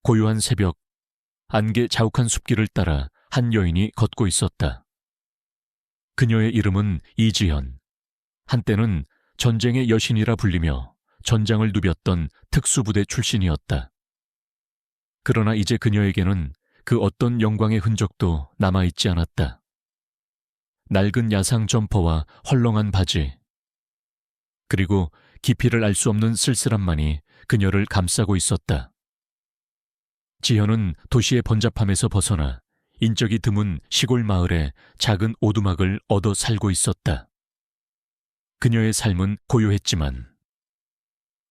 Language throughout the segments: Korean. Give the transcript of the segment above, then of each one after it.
고요한 새벽, 안개 자욱한 숲길을 따라 한 여인이 걷고 있었다. 그녀의 이름은 이지현. 한때는 전쟁의 여신이라 불리며 전장을 누볐던 특수부대 출신이었다. 그러나 이제 그녀에게는 그 어떤 영광의 흔적도 남아있지 않았다. 낡은 야상 점퍼와 헐렁한 바지, 그리고 깊이를 알 수 없는 쓸쓸함만이 그녀를 감싸고 있었다. 지현은 도시의 번잡함에서 벗어나 인적이 드문 시골 마을에 작은 오두막을 얻어 살고 있었다. 그녀의 삶은 고요했지만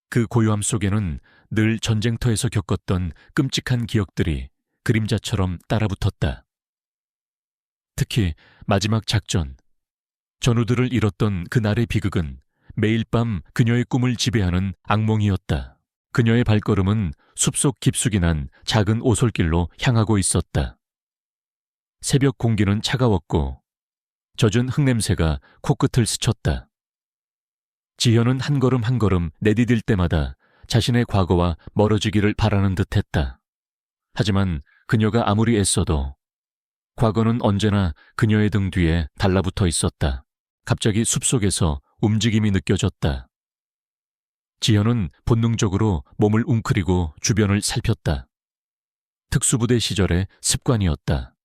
그 고요함 속에는 늘 전쟁터에서 겪었던 끔찍한 기억들이 그림자처럼 따라붙었다. 특히 마지막 작전, 전우들을 잃었던 그날의 비극은 매일 밤 그녀의 꿈을 지배하는 악몽이었다. 그녀의 발걸음은 숲속 깊숙이 난 작은 오솔길로 향하고 있었다. 새벽 공기는 차가웠고 젖은 흙냄새가 코끝을 스쳤다. 지현은 한 걸음 한 걸음 내디딜 때마다 자신의 과거와 멀어지기를 바라는 듯했다. 하지만 그녀가 아무리 애써도 과거는 언제나 그녀의 등 뒤에 달라붙어 있었다. 갑자기 숲속에서 움직임이 느껴졌다. 지현은 본능적으로 몸을 웅크리고 주변을 살폈다. 특수부대 시절의 습관이었다.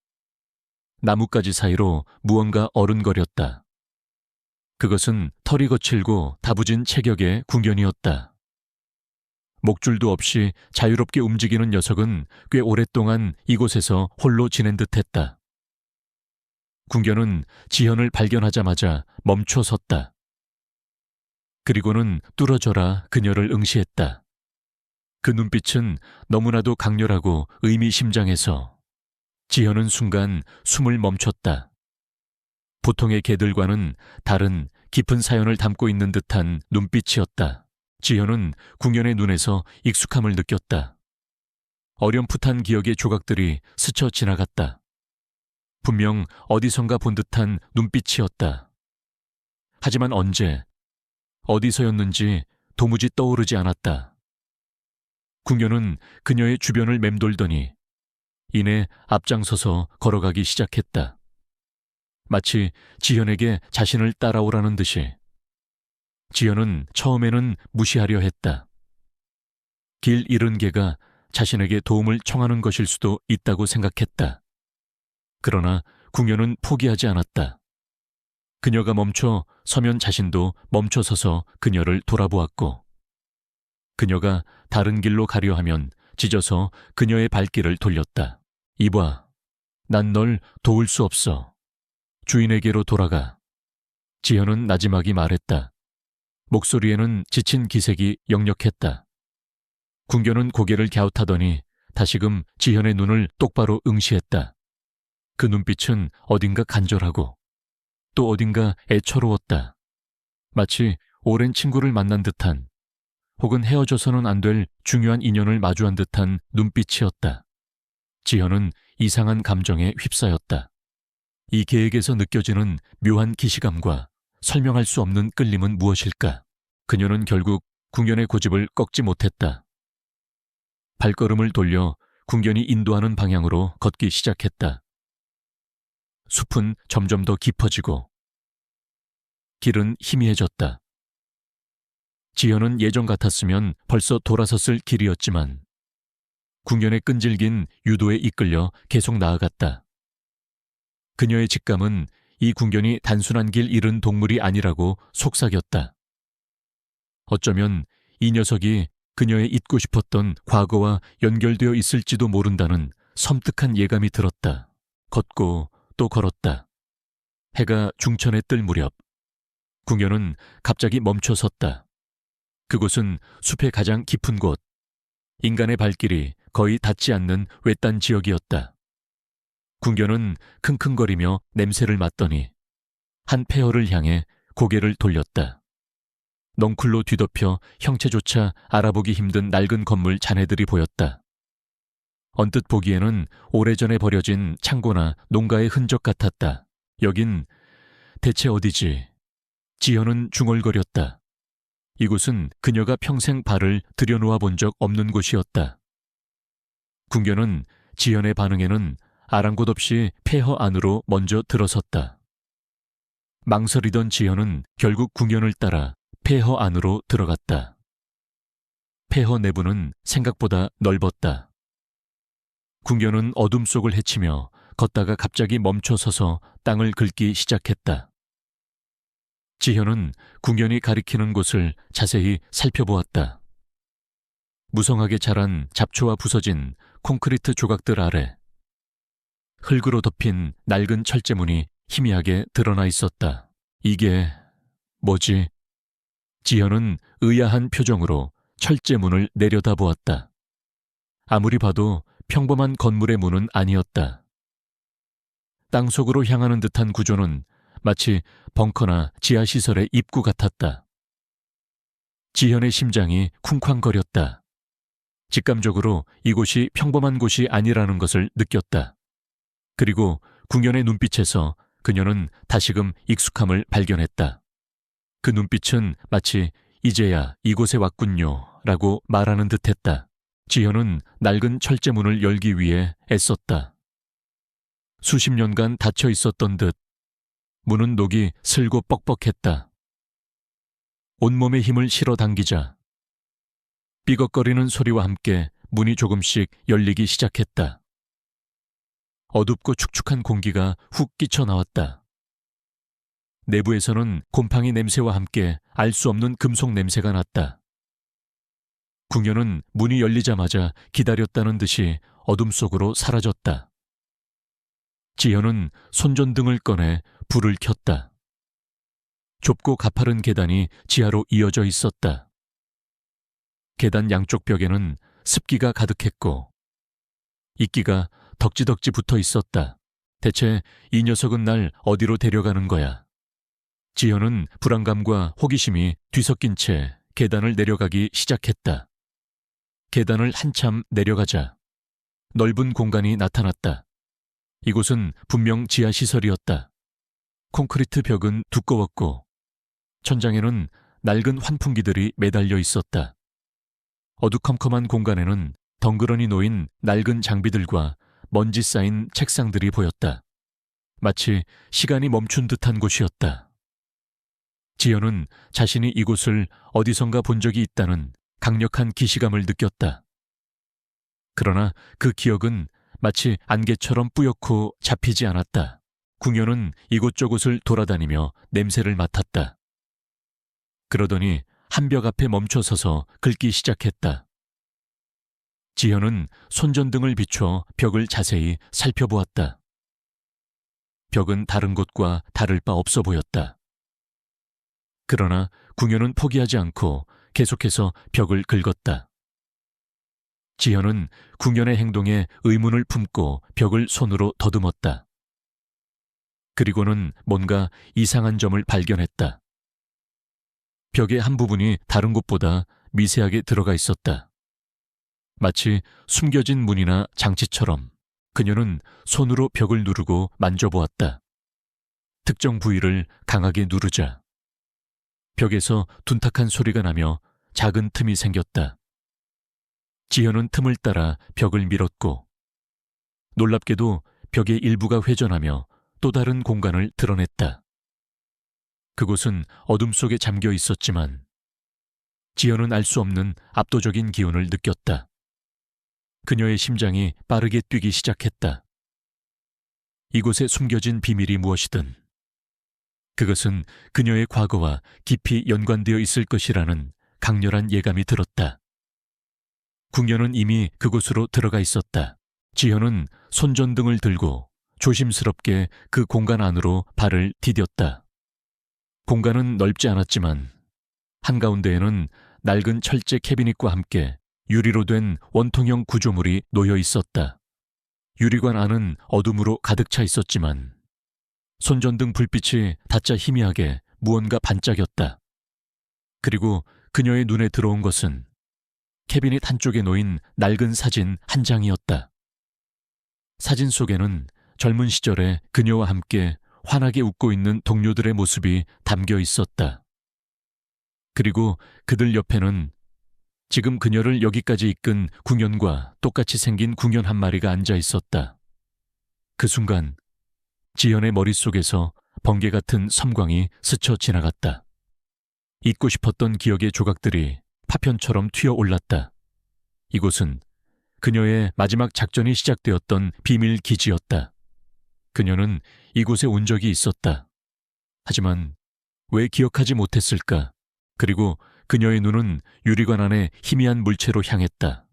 나뭇가지 사이로 무언가 어른거렸다. 그것은 털이 거칠고 다부진 체격의 궁견이었다. 목줄도 없이 자유롭게 움직이는 녀석은 꽤 오랫동안 이곳에서 홀로 지낸 듯했다. 궁견은 지현을 발견하자마자 멈춰 섰다. 그리고는 뚫어져라 그녀를 응시했다. 그 눈빛은 너무나도 강렬하고 의미심장해서 지현은 순간 숨을 멈췄다. 보통의 개들과는 다른 깊은 사연을 담고 있는 듯한 눈빛이었다. 지현은 궁견의 눈에서 익숙함을 느꼈다. 어렴풋한 기억의 조각들이 스쳐 지나갔다. 분명 어디선가 본 듯한 눈빛이었다. 하지만 언제, 어디서였는지 도무지 떠오르지 않았다. 궁견은 그녀의 주변을 맴돌더니 이내 앞장서서 걸어가기 시작했다. 마치 지현에게 자신을 따라오라는 듯이. 지현은 처음에는 무시하려 했다. 길 잃은 개가 자신에게 도움을 청하는 것일 수도 있다고 생각했다. 그러나 궁녀는 포기하지 않았다. 그녀가 멈춰 서면 자신도 멈춰서서 그녀를 돌아보았고, 그녀가 다른 길로 가려 하면 짖어서 그녀의 발길을 돌렸다. 이봐, 난 널 도울 수 없어. 주인에게로 돌아가. 지현은 나지막이 말했다. 목소리에는 지친 기색이 역력했다. 궁견은 고개를 갸웃하더니 다시금 지현의 눈을 똑바로 응시했다. 그 눈빛은 어딘가 간절하고 또 어딘가 애처로웠다. 마치 오랜 친구를 만난 듯한, 혹은 헤어져서는 안 될 중요한 인연을 마주한 듯한 눈빛이었다. 지현은 이상한 감정에 휩싸였다. 이 계획에서 느껴지는 묘한 기시감과 설명할 수 없는 끌림은 무엇일까? 그녀는 결국 궁견의 고집을 꺾지 못했다. 발걸음을 돌려 궁견이 인도하는 방향으로 걷기 시작했다. 숲은 점점 더 깊어지고 길은 희미해졌다. 지현은 예전 같았으면 벌써 돌아섰을 길이었지만 궁견의 끈질긴 유도에 이끌려 계속 나아갔다. 그녀의 직감은 이 궁견이 단순한 길 잃은 동물이 아니라고 속삭였다. 어쩌면 이 녀석이 그녀의 잊고 싶었던 과거와 연결되어 있을지도 모른다는 섬뜩한 예감이 들었다. 걷고 또 걸었다. 해가 중천에 뜰 무렵 궁녀는 갑자기 멈춰 섰다. 그곳은 숲의 가장 깊은 곳, 인간의 발길이 거의 닿지 않는 외딴 지역이었다. 궁녀는 킁킁거리며 냄새를 맡더니 한 폐허를 향해 고개를 돌렸다. 넝쿨로 뒤덮여 형체조차 알아보기 힘든 낡은 건물 잔해들이 보였다. 언뜻 보기에는 오래전에 버려진 창고나 농가의 흔적 같았다. 여긴 대체 어디지? 지현은 중얼거렸다. 이곳은 그녀가 평생 발을 들여놓아 본 적 없는 곳이었다. 궁녀는 지연의 반응에는 아랑곳 없이 폐허 안으로 먼저 들어섰다. 망설이던 지연은 결국 궁녀를 따라 폐허 안으로 들어갔다. 폐허 내부는 생각보다 넓었다. 궁녀는 어둠 속을 헤치며 걷다가 갑자기 멈춰서서 땅을 긁기 시작했다. 지현은 궁녀이 가리키는 곳을 자세히 살펴보았다. 무성하게 자란 잡초와 부서진 콘크리트 조각들 아래 흙으로 덮인 낡은 철제문이 희미하게 드러나 있었다. 이게 뭐지? 지현은 의아한 표정으로 철제문을 내려다보았다. 아무리 봐도 평범한 건물의 문은 아니었다. 땅속으로 향하는 듯한 구조는 마치 벙커나 지하시설의 입구 같았다. 지현의 심장이 쿵쾅거렸다. 직감적으로 이곳이 평범한 곳이 아니라는 것을 느꼈다. 그리고 궁연의 눈빛에서 그녀는 다시금 익숙함을 발견했다. 그 눈빛은 마치 이제야 이곳에 왔군요 라고 말하는 듯했다. 지현은 낡은 철제문을 열기 위해 애썼다. 수십 년간 닫혀 있었던 듯 문은 녹이 슬고 뻑뻑했다. 온몸에 힘을 실어 당기자 삐걱거리는 소리와 함께 문이 조금씩 열리기 시작했다. 어둡고 축축한 공기가 훅 끼쳐나왔다. 내부에서는 곰팡이 냄새와 함께 알 수 없는 금속 냄새가 났다. 궁녀는 문이 열리자마자 기다렸다는 듯이 어둠 속으로 사라졌다. 지현은 손전등을 꺼내 불을 켰다. 좁고 가파른 계단이 지하로 이어져 있었다. 계단 양쪽 벽에는 습기가 가득했고 이끼가 덕지덕지 붙어 있었다. 대체 이 녀석은 날 어디로 데려가는 거야? 지현은 불안감과 호기심이 뒤섞인 채 계단을 내려가기 시작했다. 계단을 한참 내려가자 넓은 공간이 나타났다. 이곳은 분명 지하시설이었다. 콘크리트 벽은 두꺼웠고 천장에는 낡은 환풍기들이 매달려 있었다. 어두컴컴한 공간에는 덩그러니 놓인 낡은 장비들과 먼지 쌓인 책상들이 보였다. 마치 시간이 멈춘 듯한 곳이었다. 지연은 자신이 이곳을 어디선가 본 적이 있다는 강력한 기시감을 느꼈다. 그러나 그 기억은 마치 안개처럼 뿌옇고 잡히지 않았다. 궁녀는 이곳저곳을 돌아다니며 냄새를 맡았다. 그러더니 한 벽 앞에 멈춰서서 긁기 시작했다. 지현은 손전등을 비춰 벽을 자세히 살펴보았다. 벽은 다른 곳과 다를 바 없어 보였다. 그러나 궁녀는 포기하지 않고 계속해서 벽을 긁었다. 지현은 궁녀의 행동에 의문을 품고 벽을 손으로 더듬었다. 그리고는 뭔가 이상한 점을 발견했다. 벽의 한 부분이 다른 곳보다 미세하게 들어가 있었다. 마치 숨겨진 문이나 장치처럼 그녀는 손으로 벽을 누르고 만져보았다. 특정 부위를 강하게 누르자 벽에서 둔탁한 소리가 나며 작은 틈이 생겼다. 지현은 틈을 따라 벽을 밀었고 놀랍게도 벽의 일부가 회전하며 또 다른 공간을 드러냈다. 그곳은 어둠 속에 잠겨 있었지만 지현은 알 수 없는 압도적인 기운을 느꼈다. 그녀의 심장이 빠르게 뛰기 시작했다. 이곳에 숨겨진 비밀이 무엇이든 그것은 그녀의 과거와 깊이 연관되어 있을 것이라는 강렬한 예감이 들었다. 궁녀는 이미 그곳으로 들어가 있었다. 지현은 손전등을 들고 조심스럽게 그 공간 안으로 발을 디뎠다. 공간은 넓지 않았지만 한가운데에는 낡은 철제 캐비닛과 함께 유리로 된 원통형 구조물이 놓여 있었다. 유리관 안은 어둠으로 가득 차 있었지만 손전등 불빛이 닿자 희미하게 무언가 반짝였다. 그리고 그녀의 눈에 들어온 것은 캐비닛 한쪽에 놓인 낡은 사진 한 장이었다. 사진 속에는 젊은 시절에 그녀와 함께 환하게 웃고 있는 동료들의 모습이 담겨 있었다. 그리고 그들 옆에는 지금 그녀를 여기까지 이끈 궁연과 똑같이 생긴 궁연 한 마리가 앉아 있었다. 그 순간 지현의 머릿속에서 번개 같은 섬광이 스쳐 지나갔다. 잊고 싶었던 기억의 조각들이 파편처럼 튀어올랐다. 이곳은 그녀의 마지막 작전이 시작되었던 비밀 기지였다. 그녀는 이곳에 온 적이 있었다. 하지만 왜 기억하지 못했을까? 그리고 그녀의 눈은 유리관 안에 희미한 물체로 향했다.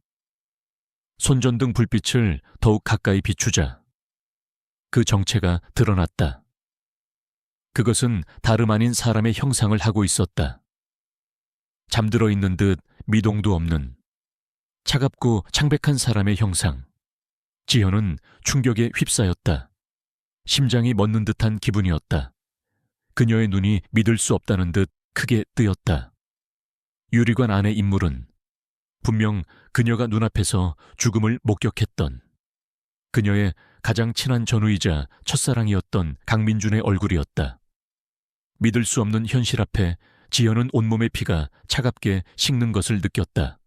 손전등 불빛을 더욱 가까이 비추자 그 정체가 드러났다. 그것은 다름 아닌 사람의 형상을 하고 있었다. 잠들어 있는 듯 미동도 없는 차갑고 창백한 사람의 형상. 지현은 충격에 휩싸였다. 심장이 멎는 듯한 기분이었다. 그녀의 눈이 믿을 수 없다는 듯 크게 뜨였다. 유리관 안의 인물은 분명 그녀가 눈앞에서 죽음을 목격했던 그녀의 가장 친한 전우이자 첫사랑이었던 강민준의 얼굴이었다. 믿을 수 없는 현실 앞에 지현은 온몸의 피가 차갑게 식는 것을 느꼈다.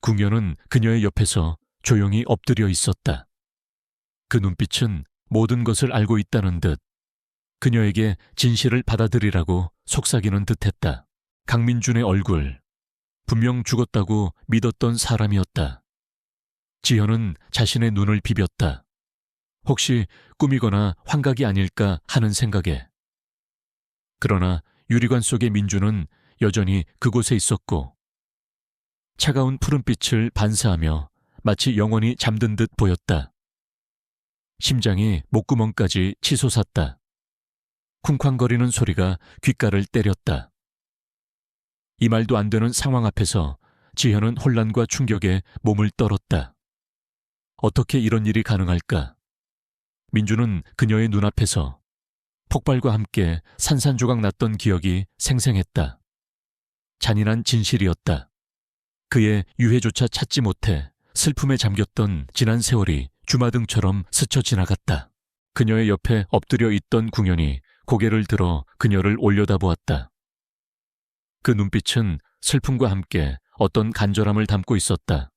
궁연은 그녀의 옆에서 조용히 엎드려 있었다. 그 눈빛은 모든 것을 알고 있다는 듯 그녀에게 진실을 받아들이라고 속삭이는 듯했다. 강민준의 얼굴, 분명 죽었다고 믿었던 사람이었다. 지현은 자신의 눈을 비볐다. 혹시 꿈이거나 환각이 아닐까 하는 생각에. 그러나 유리관 속의 민준은 여전히 그곳에 있었고 차가운 푸른빛을 반사하며 마치 영원히 잠든 듯 보였다. 심장이 목구멍까지 치솟았다. 쿵쾅거리는 소리가 귓가를 때렸다. 이 말도 안 되는 상황 앞에서 지현은 혼란과 충격에 몸을 떨었다. 어떻게 이런 일이 가능할까? 민주는 그녀의 눈앞에서 폭발과 함께 산산조각 났던 기억이 생생했다. 잔인한 진실이었다. 그의 유해조차 찾지 못해 슬픔에 잠겼던 지난 세월이 주마등처럼 스쳐 지나갔다. 그녀의 옆에 엎드려 있던 궁연이 고개를 들어 그녀를 올려다보았다. 그 눈빛은 슬픔과 함께 어떤 간절함을 담고 있었다.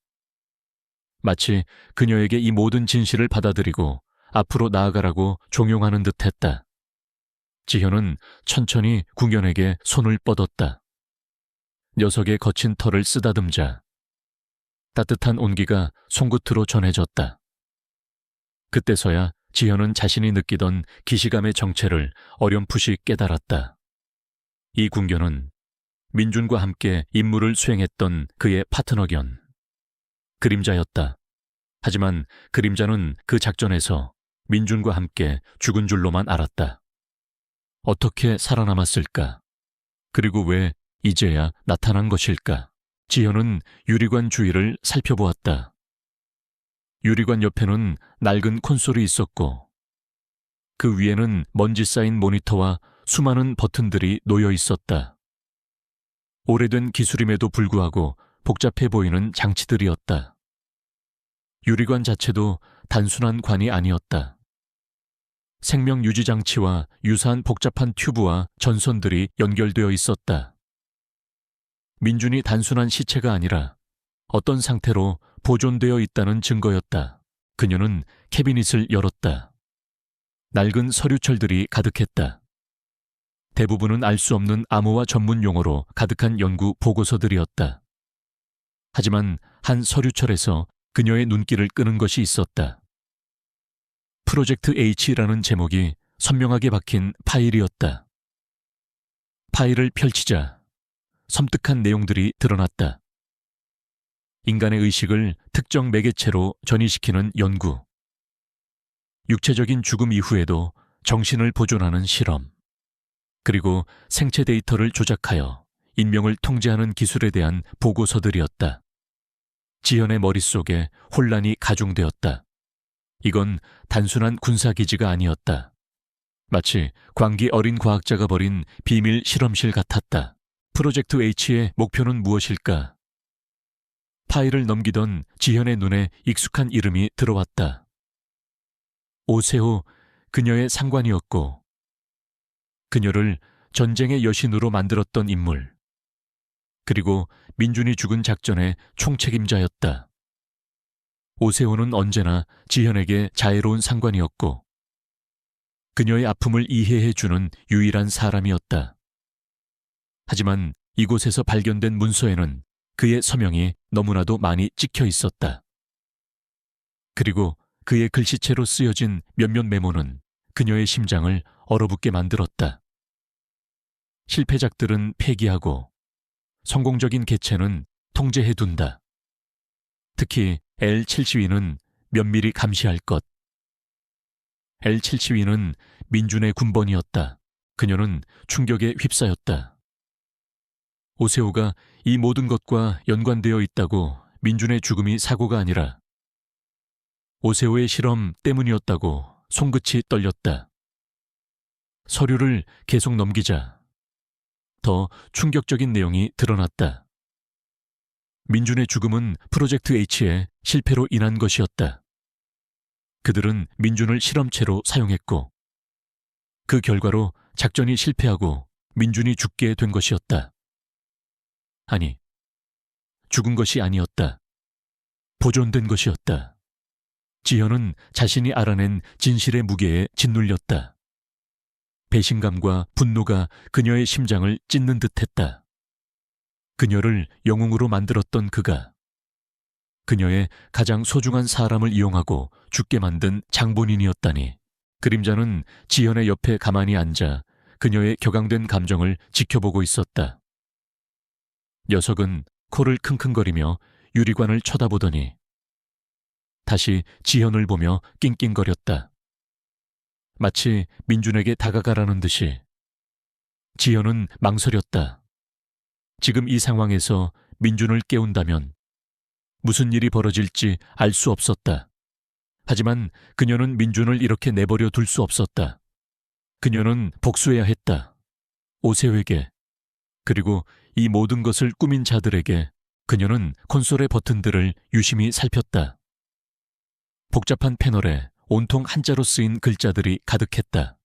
마치 그녀에게 이 모든 진실을 받아들이고 앞으로 나아가라고 종용하는 듯했다. 지현은 천천히 궁연에게 손을 뻗었다. 녀석의 거친 털을 쓰다듬자 따뜻한 온기가 손끝으로 전해졌다. 그때서야 지현은 자신이 느끼던 기시감의 정체를 어렴풋이 깨달았다. 이 궁견은 민준과 함께 임무를 수행했던 그의 파트너견, 그림자였다. 하지만 그림자는 그 작전에서 민준과 함께 죽은 줄로만 알았다. 어떻게 살아남았을까? 그리고 왜 이제야 나타난 것일까? 지현은 유리관 주위를 살펴보았다. 유리관 옆에는 낡은 콘솔이 있었고 그 위에는 먼지 쌓인 모니터와 수많은 버튼들이 놓여 있었다. 오래된 기술임에도 불구하고 복잡해 보이는 장치들이었다. 유리관 자체도 단순한 관이 아니었다. 생명 유지 장치와 유사한 복잡한 튜브와 전선들이 연결되어 있었다. 민준이 단순한 시체가 아니라 어떤 상태로 보존되어 있다는 증거였다. 그녀는 캐비닛을 열었다. 낡은 서류철들이 가득했다. 대부분은 알 수 없는 암호화 전문 용어로 가득한 연구 보고서들이었다. 하지만 한 서류철에서 그녀의 눈길을 끄는 것이 있었다. 프로젝트 H라는 제목이 선명하게 박힌 파일이었다. 파일을 펼치자 섬뜩한 내용들이 드러났다. 인간의 의식을 특정 매개체로 전이시키는 연구, 육체적인 죽음 이후에도 정신을 보존하는 실험, 그리고 생체 데이터를 조작하여 인명을 통제하는 기술에 대한 보고서들이었다. 지현의 머릿속에 혼란이 가중되었다. 이건 단순한 군사기지가 아니었다. 마치 광기 어린 과학자가 벌인 비밀 실험실 같았다. 프로젝트 H의 목표는 무엇일까? 파일을 넘기던 지현의 눈에 익숙한 이름이 들어왔다. 오세호, 그녀의 상관이었고 그녀를 전쟁의 여신으로 만들었던 인물. 그리고 민준이 죽은 작전의 총책임자였다. 오세호는 언제나 지현에게 자애로운 상관이었고 그녀의 아픔을 이해해주는 유일한 사람이었다. 하지만 이곳에서 발견된 문서에는 그의 서명이 너무나도 많이 찍혀 있었다. 그리고 그의 글씨체로 쓰여진 몇몇 메모는 그녀의 심장을 얼어붙게 만들었다. 실패작들은 폐기하고 성공적인 개체는 통제해둔다. 특히 L7시위는 면밀히 감시할 것. L7시위는 민준의 군번이었다. 그녀는 충격에 휩싸였다. 오세호가 이 모든 것과 연관되어 있다고 민준의 죽음이 사고가 아니라 오세호의 실험 때문이었다고 손끝이 떨렸다. 서류를 계속 넘기자 더 충격적인 내용이 드러났다. 민준의 죽음은 프로젝트 H의 실패로 인한 것이었다. 그들은 민준을 실험체로 사용했고 그 결과로 작전이 실패하고 민준이 죽게 된 것이었다. 아니, 죽은 것이 아니었다. 보존된 것이었다. 지현은 자신이 알아낸 진실의 무게에 짓눌렸다. 배신감과 분노가 그녀의 심장을 찢는 듯했다. 그녀를 영웅으로 만들었던 그가 그녀의 가장 소중한 사람을 이용하고 죽게 만든 장본인이었다니. 그림자는 지현의 옆에 가만히 앉아 그녀의 격앙된 감정을 지켜보고 있었다. 녀석은 코를 킁킁거리며 유리관을 쳐다보더니 다시 지현을 보며 낑낑거렸다. 마치 민준에게 다가가라는 듯이. 지현은 망설였다. 지금 이 상황에서 민준을 깨운다면 무슨 일이 벌어질지 알 수 없었다. 하지만 그녀는 민준을 이렇게 내버려 둘 수 없었다. 그녀는 복수해야 했다. 오세호에게, 그리고 이 모든 것을 꾸민 자들에게. 그녀는 콘솔의 버튼들을 유심히 살폈다. 복잡한 패널에 온통 한자로 쓰인 글자들이 가득했다.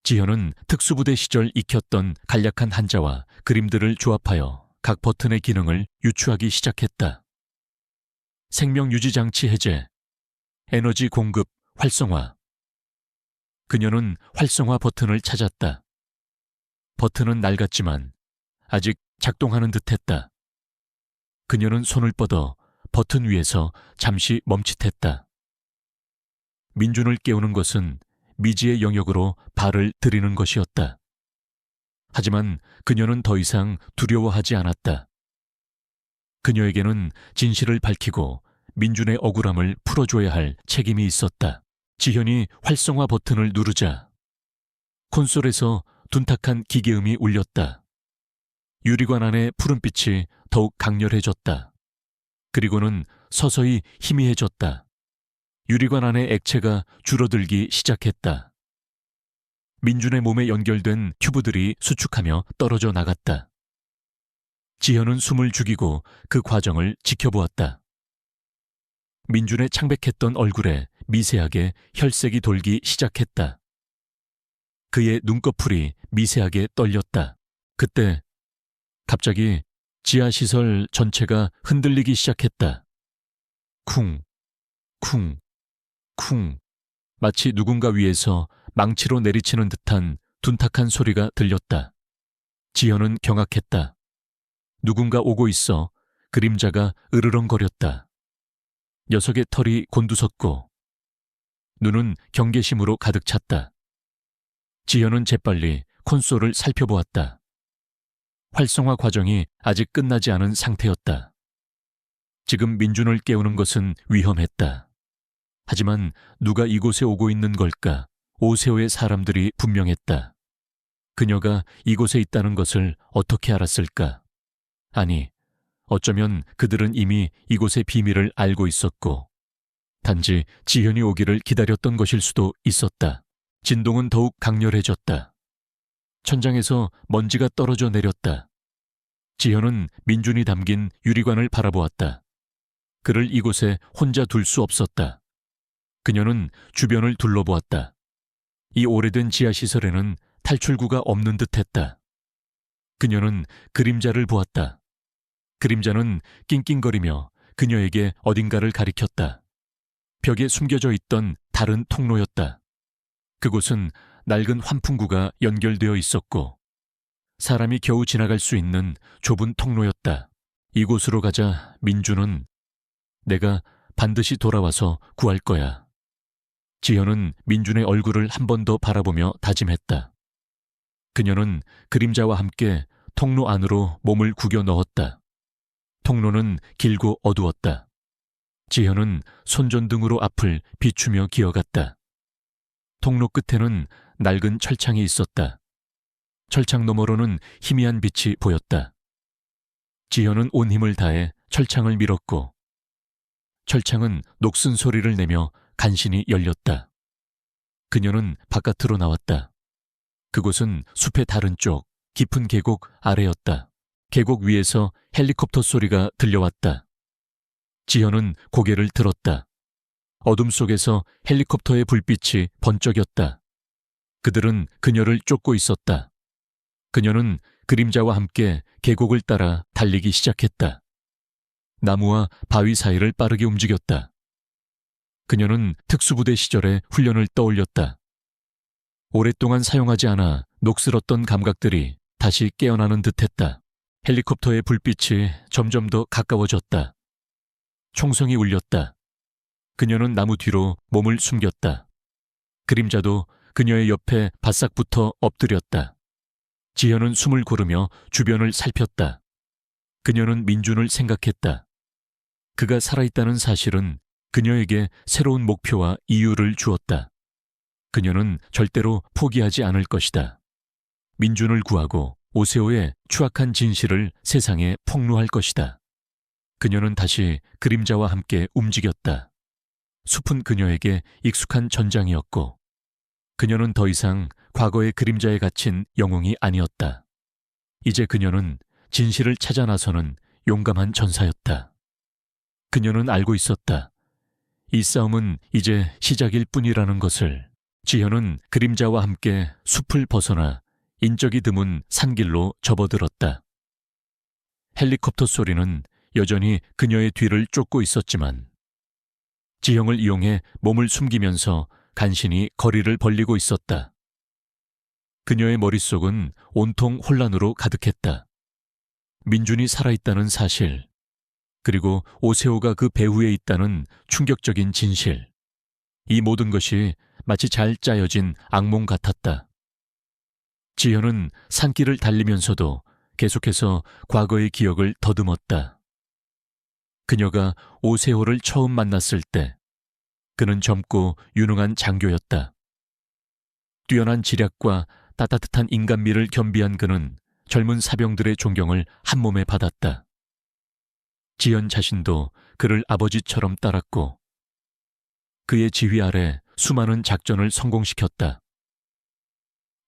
지현은 특수부대 시절 익혔던 간략한 한자와 그림들을 조합하여 각 버튼의 기능을 유추하기 시작했다. 생명 유지 장치 해제, 에너지 공급 활성화. 그녀는 활성화 버튼을 찾았다. 버튼은 낡았지만 아직 작동하는 듯했다. 그녀는 손을 뻗어 버튼 위에서 잠시 멈칫했다. 민준을 깨우는 것은 미지의 영역으로 발을 들이는 것이었다. 하지만 그녀는 더 이상 두려워하지 않았다. 그녀에게는 진실을 밝히고 민준의 억울함을 풀어줘야 할 책임이 있었다. 지현이 활성화 버튼을 누르자 콘솔에서 둔탁한 기계음이 울렸다. 유리관 안의 푸른빛이 더욱 강렬해졌다. 그리고는 서서히 희미해졌다. 유리관 안의 액체가 줄어들기 시작했다. 민준의 몸에 연결된 튜브들이 수축하며 떨어져 나갔다. 지현은 숨을 죽이고 그 과정을 지켜보았다. 민준의 창백했던 얼굴에 미세하게 혈색이 돌기 시작했다. 그의 눈꺼풀이 미세하게 떨렸다. 그때 갑자기 지하시설 전체가 흔들리기 시작했다. 쿵, 쿵, 쿵. 마치 누군가 위에서 망치로 내리치는 듯한 둔탁한 소리가 들렸다. 지현은 경악했다. 누군가 오고 있어. 그림자가 으르렁거렸다. 녀석의 털이 곤두섰고 눈은 경계심으로 가득 찼다. 지현은 재빨리 콘솔을 살펴보았다. 활성화 과정이 아직 끝나지 않은 상태였다. 지금 민준을 깨우는 것은 위험했다. 하지만 누가 이곳에 오고 있는 걸까? 오세호의 사람들이 분명했다. 그녀가 이곳에 있다는 것을 어떻게 알았을까? 아니, 어쩌면 그들은 이미 이곳의 비밀을 알고 있었고 단지 지현이 오기를 기다렸던 것일 수도 있었다. 진동은 더욱 강렬해졌다. 천장에서 먼지가 떨어져 내렸다. 지현은 민준이 담긴 유리관을 바라보았다. 그를 이곳에 혼자 둘 수 없었다. 그녀는 주변을 둘러보았다. 이 오래된 지하시설에는 탈출구가 없는 듯했다. 그녀는 그림자를 보았다. 그림자는 낑낑거리며 그녀에게 어딘가를 가리켰다. 벽에 숨겨져 있던 다른 통로였다. 그곳은 낡은 환풍구가 연결되어 있었고 사람이 겨우 지나갈 수 있는 좁은 통로였다. 이곳으로 가자 민주는 내가 반드시 돌아와서 구할 거야. 지현은 민준의 얼굴을 한 번 더 바라보며 다짐했다. 그녀는 그림자와 함께 통로 안으로 몸을 구겨 넣었다. 통로는 길고 어두웠다. 지현은 손전등으로 앞을 비추며 기어갔다. 통로 끝에는 낡은 철창이 있었다. 철창 너머로는 희미한 빛이 보였다. 지현은 온 힘을 다해 철창을 밀었고 철창은 녹슨 소리를 내며 간신히 열렸다. 그녀는 바깥으로 나왔다. 그곳은 숲의 다른 쪽 깊은 계곡 아래였다. 계곡 위에서 헬리콥터 소리가 들려왔다. 지현은 고개를 들었다. 어둠 속에서 헬리콥터의 불빛이 번쩍였다. 그들은 그녀를 쫓고 있었다. 그녀는 그림자와 함께 계곡을 따라 달리기 시작했다. 나무와 바위 사이를 빠르게 움직였다. 그녀는 특수부대 시절의 훈련을 떠올렸다. 오랫동안 사용하지 않아 녹슬었던 감각들이 다시 깨어나는 듯했다. 헬리콥터의 불빛이 점점 더 가까워졌다. 총성이 울렸다. 그녀는 나무 뒤로 몸을 숨겼다. 그림자도 그녀의 옆에 바싹 붙어 엎드렸다. 지현은 숨을 고르며 주변을 살폈다. 그녀는 민준을 생각했다. 그가 살아있다는 사실은 그녀에게 새로운 목표와 이유를 주었다. 그녀는 절대로 포기하지 않을 것이다. 민준을 구하고 오세오의 추악한 진실을 세상에 폭로할 것이다. 그녀는 다시 그림자와 함께 움직였다. 숲은 그녀에게 익숙한 전장이었고 그녀는 더 이상 과거의 그림자에 갇힌 영웅이 아니었다. 이제 그녀는 진실을 찾아 나서는 용감한 전사였다. 그녀는 알고 있었다. 이 싸움은 이제 시작일 뿐이라는 것을. 지현은 그림자와 함께 숲을 벗어나 인적이 드문 산길로 접어들었다. 헬리콥터 소리는 여전히 그녀의 뒤를 쫓고 있었지만 지형을 이용해 몸을 숨기면서 간신히 거리를 벌리고 있었다. 그녀의 머릿속은 온통 혼란으로 가득했다. 민준이 살아있다는 사실, 그리고 오세오가 그 배후에 있다는 충격적인 진실. 이 모든 것이 마치 잘 짜여진 악몽 같았다. 지현은 산길을 달리면서도 계속해서 과거의 기억을 더듬었다. 그녀가 오세오를 처음 만났을 때 그는 젊고 유능한 장교였다. 뛰어난 지략과 따뜻한 인간미를 겸비한 그는 젊은 사병들의 존경을 한몸에 받았다. 지현 자신도 그를 아버지처럼 따랐고 그의 지휘 아래 수많은 작전을 성공시켰다.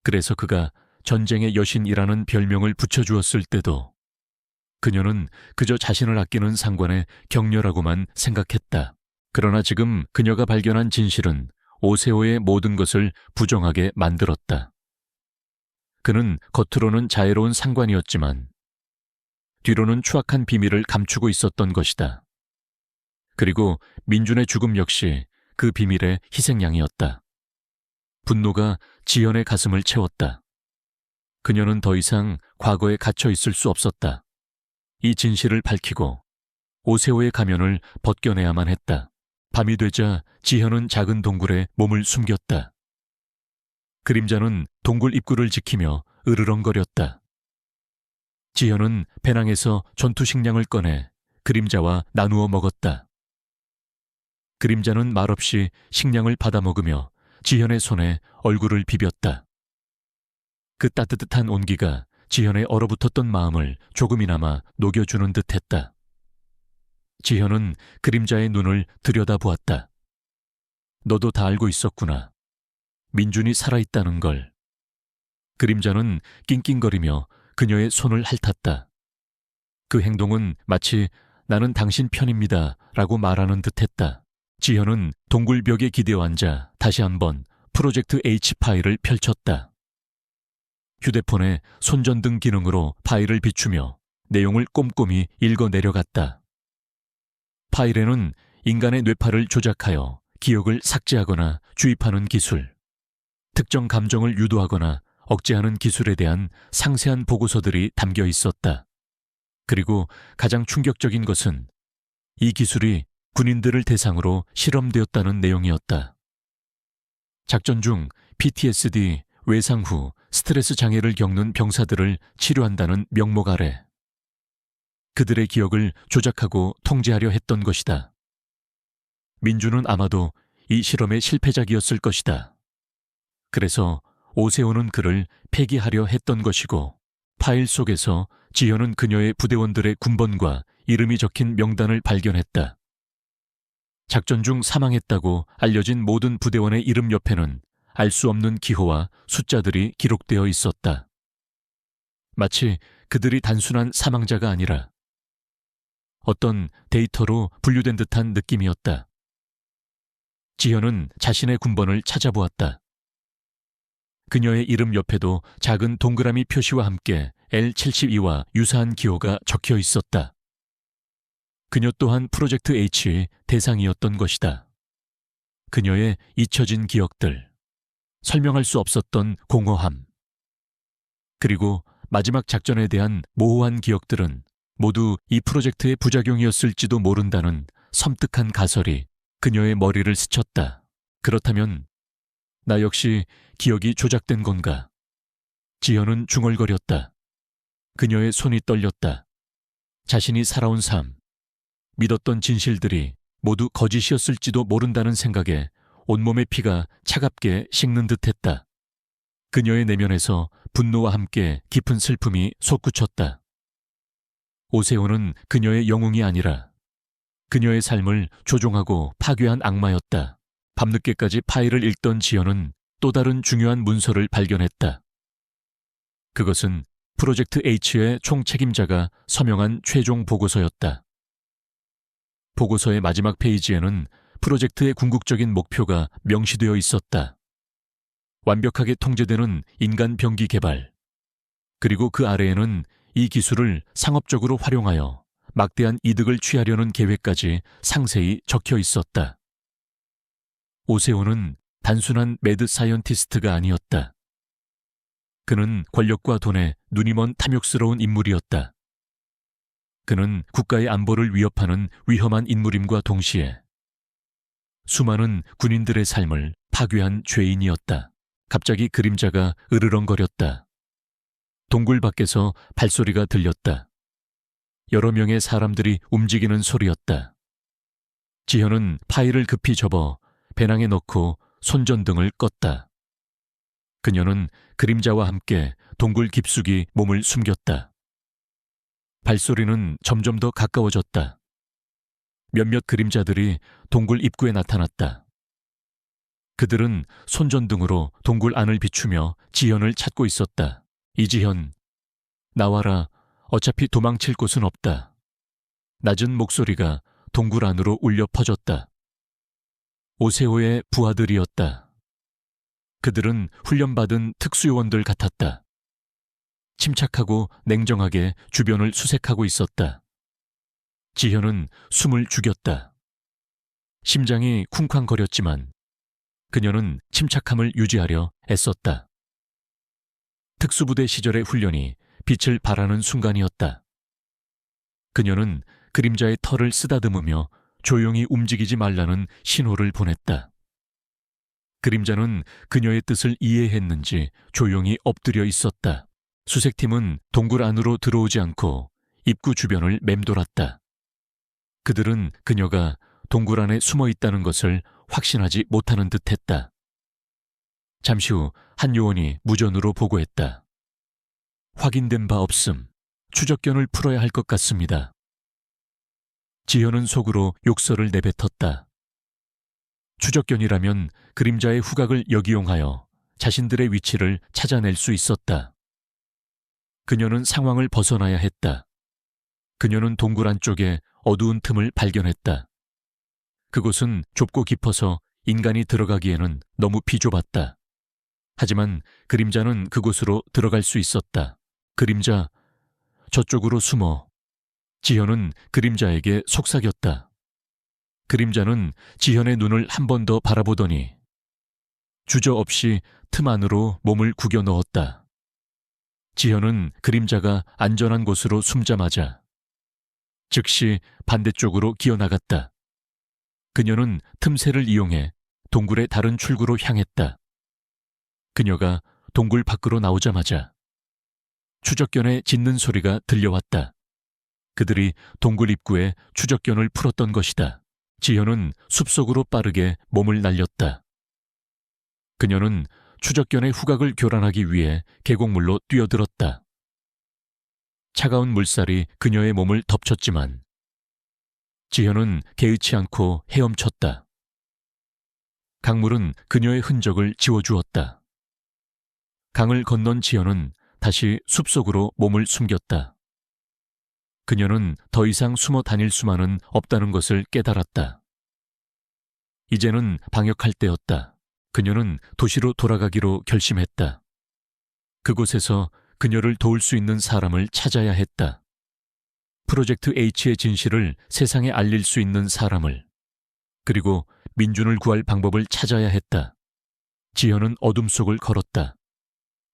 그래서 그가 전쟁의 여신이라는 별명을 붙여주었을 때도 그녀는 그저 자신을 아끼는 상관의 격려라고만 생각했다. 그러나 지금 그녀가 발견한 진실은 오세오의 모든 것을 부정하게 만들었다. 그는 겉으로는 자애로운 상관이었지만 뒤로는 추악한 비밀을 감추고 있었던 것이다. 그리고 민준의 죽음 역시 그 비밀의 희생양이었다. 분노가 지현의 가슴을 채웠다. 그녀는 더 이상 과거에 갇혀 있을 수 없었다. 이 진실을 밝히고 오세오의 가면을 벗겨내야만 했다. 밤이 되자 지현은 작은 동굴에 몸을 숨겼다. 그림자는 동굴 입구를 지키며 으르렁거렸다. 지현은 배낭에서 전투 식량을 꺼내 그림자와 나누어 먹었다. 그림자는 말없이 식량을 받아 먹으며 지현의 손에 얼굴을 비볐다. 그 따뜻한 온기가 지현의 얼어붙었던 마음을 조금이나마 녹여주는 듯했다. 지현은 그림자의 눈을 들여다보았다. 너도 다 알고 있었구나. 민준이 살아있다는 걸. 그림자는 낑낑거리며 그녀의 손을 핥았다. 그 행동은 마치 나는 당신 편입니다 라고 말하는 듯했다. 지현은 동굴벽에 기대어 앉아 다시 한번 프로젝트 H 파일을 펼쳤다. 휴대폰의 손전등 기능으로 파일을 비추며 내용을 꼼꼼히 읽어 내려갔다. 파일에는 인간의 뇌파를 조작하여 기억을 삭제하거나 주입하는 기술, 특정 감정을 유도하거나 억제하는 기술에 대한 상세한 보고서들이 담겨 있었다. 그리고 가장 충격적인 것은 이 기술이 군인들을 대상으로 실험되었다는 내용이었다. 작전 중 PTSD, 외상 후 스트레스 장애를 겪는 병사들을 치료한다는 명목 아래 그들의 기억을 조작하고 통제하려 했던 것이다. 민주는 아마도 이 실험의 실패작이었을 것이다. 그래서 오세오는 그를 폐기하려 했던 것이고, 파일 속에서 지현은 그녀의 부대원들의 군번과 이름이 적힌 명단을 발견했다. 작전 중 사망했다고 알려진 모든 부대원의 이름 옆에는 알 수 없는 기호와 숫자들이 기록되어 있었다. 마치 그들이 단순한 사망자가 아니라 어떤 데이터로 분류된 듯한 느낌이었다. 지현은 자신의 군번을 찾아보았다. 그녀의 이름 옆에도 작은 동그라미 표시와 함께 L72와 유사한 기호가 적혀 있었다. 그녀 또한 프로젝트 H의 대상이었던 것이다. 그녀의 잊혀진 기억들, 설명할 수 없었던 공허함, 그리고 마지막 작전에 대한 모호한 기억들은 모두 이 프로젝트의 부작용이었을지도 모른다는 섬뜩한 가설이 그녀의 머리를 스쳤다. 그렇다면 나 역시 기억이 조작된 건가? 지현은 중얼거렸다. 그녀의 손이 떨렸다. 자신이 살아온 삶, 믿었던 진실들이 모두 거짓이었을지도 모른다는 생각에 온몸의 피가 차갑게 식는 듯했다. 그녀의 내면에서 분노와 함께 깊은 슬픔이 솟구쳤다. 오세오는 그녀의 영웅이 아니라 그녀의 삶을 조종하고 파괴한 악마였다. 밤늦게까지 파일을 읽던 지연은 또 다른 중요한 문서를 발견했다. 그것은 프로젝트 H의 총책임자가 서명한 최종 보고서였다. 보고서의 마지막 페이지에는 프로젝트의 궁극적인 목표가 명시되어 있었다. 완벽하게 통제되는 인간 병기 개발, 그리고 그 아래에는 이 기술을 상업적으로 활용하여 막대한 이득을 취하려는 계획까지 상세히 적혀 있었다. 오세오는 단순한 매드 사이언티스트가 아니었다. 그는 권력과 돈에 눈이 먼 탐욕스러운 인물이었다. 그는 국가의 안보를 위협하는 위험한 인물임과 동시에 수많은 군인들의 삶을 파괴한 죄인이었다. 갑자기 그림자가 으르렁거렸다. 동굴 밖에서 발소리가 들렸다. 여러 명의 사람들이 움직이는 소리였다. 지현은 파일을 급히 접어 배낭에 넣고 손전등을 껐다. 그녀는 그림자와 함께 동굴 깊숙이 몸을 숨겼다. 발소리는 점점 더 가까워졌다. 몇몇 그림자들이 동굴 입구에 나타났다. 그들은 손전등으로 동굴 안을 비추며 지현을 찾고 있었다. 이지현, 나와라. 어차피 도망칠 곳은 없다. 낮은 목소리가 동굴 안으로 울려 퍼졌다. 오세오의 부하들이었다. 그들은 훈련받은 특수요원들 같았다. 침착하고 냉정하게 주변을 수색하고 있었다. 지현은 숨을 죽였다. 심장이 쿵쾅거렸지만 그녀는 침착함을 유지하려 애썼다. 특수부대 시절의 훈련이 빛을 발하는 순간이었다. 그녀는 그림자의 털을 쓰다듬으며 조용히 움직이지 말라는 신호를 보냈다. 그림자는 그녀의 뜻을 이해했는지 조용히 엎드려 있었다. 수색팀은 동굴 안으로 들어오지 않고 입구 주변을 맴돌았다. 그들은 그녀가 동굴 안에 숨어 있다는 것을 확신하지 못하는 듯했다. 잠시 후 한 요원이 무전으로 보고했다. 확인된 바 없음. 추적견을 풀어야 할 것 같습니다. 지현은 속으로 욕설을 내뱉었다. 추적견이라면 그림자의 후각을 역이용하여 자신들의 위치를 찾아낼 수 있었다. 그녀는 상황을 벗어나야 했다. 그녀는 동굴 안쪽에 어두운 틈을 발견했다. 그곳은 좁고 깊어서 인간이 들어가기에는 너무 비좁았다. 하지만 그림자는 그곳으로 들어갈 수 있었다. 그림자, 저쪽으로 숨어. 지현은 그림자에게 속삭였다. 그림자는 지현의 눈을 한 번 더 바라보더니 주저없이 틈 안으로 몸을 구겨 넣었다. 지현은 그림자가 안전한 곳으로 숨자마자 즉시 반대쪽으로 기어나갔다. 그녀는 틈새를 이용해 동굴의 다른 출구로 향했다. 그녀가 동굴 밖으로 나오자마자 추적견의 짖는 소리가 들려왔다. 그들이 동굴 입구에 추적견을 풀었던 것이다. 지현은 숲속으로 빠르게 몸을 날렸다. 그녀는 추적견의 후각을 교란하기 위해 계곡물로 뛰어들었다. 차가운 물살이 그녀의 몸을 덮쳤지만 지현은 개의치 않고 헤엄쳤다. 강물은 그녀의 흔적을 지워주었다. 강을 건넌 지현은 다시 숲속으로 몸을 숨겼다. 그녀는 더 이상 숨어 다닐 수만은 없다는 것을 깨달았다. 이제는 방역할 때였다. 그녀는 도시로 돌아가기로 결심했다. 그곳에서 그녀를 도울 수 있는 사람을 찾아야 했다. 프로젝트 H의 진실을 세상에 알릴 수 있는 사람을, 그리고 민준을 구할 방법을 찾아야 했다. 지현은 어둠 속을 걸었다.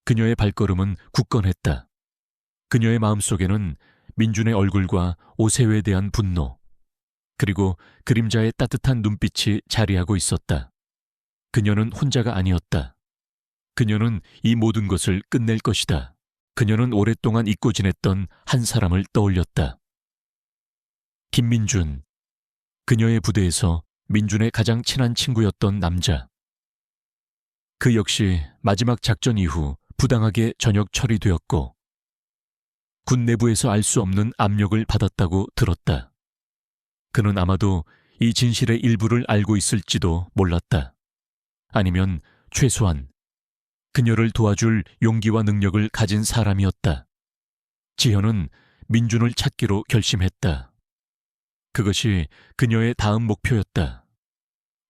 그녀의 발걸음은 굳건했다. 그녀의 마음속에는 민준의 얼굴과 오세회에 대한 분노, 그리고 그림자의 따뜻한 눈빛이 자리하고 있었다. 그녀는 혼자가 아니었다. 그녀는 이 모든 것을 끝낼 것이다. 그녀는 오랫동안 잊고 지냈던 한 사람을 떠올렸다. 김민준. 그녀의 부대에서 민준의 가장 친한 친구였던 남자. 그 역시 마지막 작전 이후 부당하게 전역 처리되었고 군 내부에서 알 수 없는 압력을 받았다고 들었다. 그는 아마도 이 진실의 일부를 알고 있을지도 몰랐다. 아니면 최소한 그녀를 도와줄 용기와 능력을 가진 사람이었다. 지현은 민준을 찾기로 결심했다. 그것이 그녀의 다음 목표였다.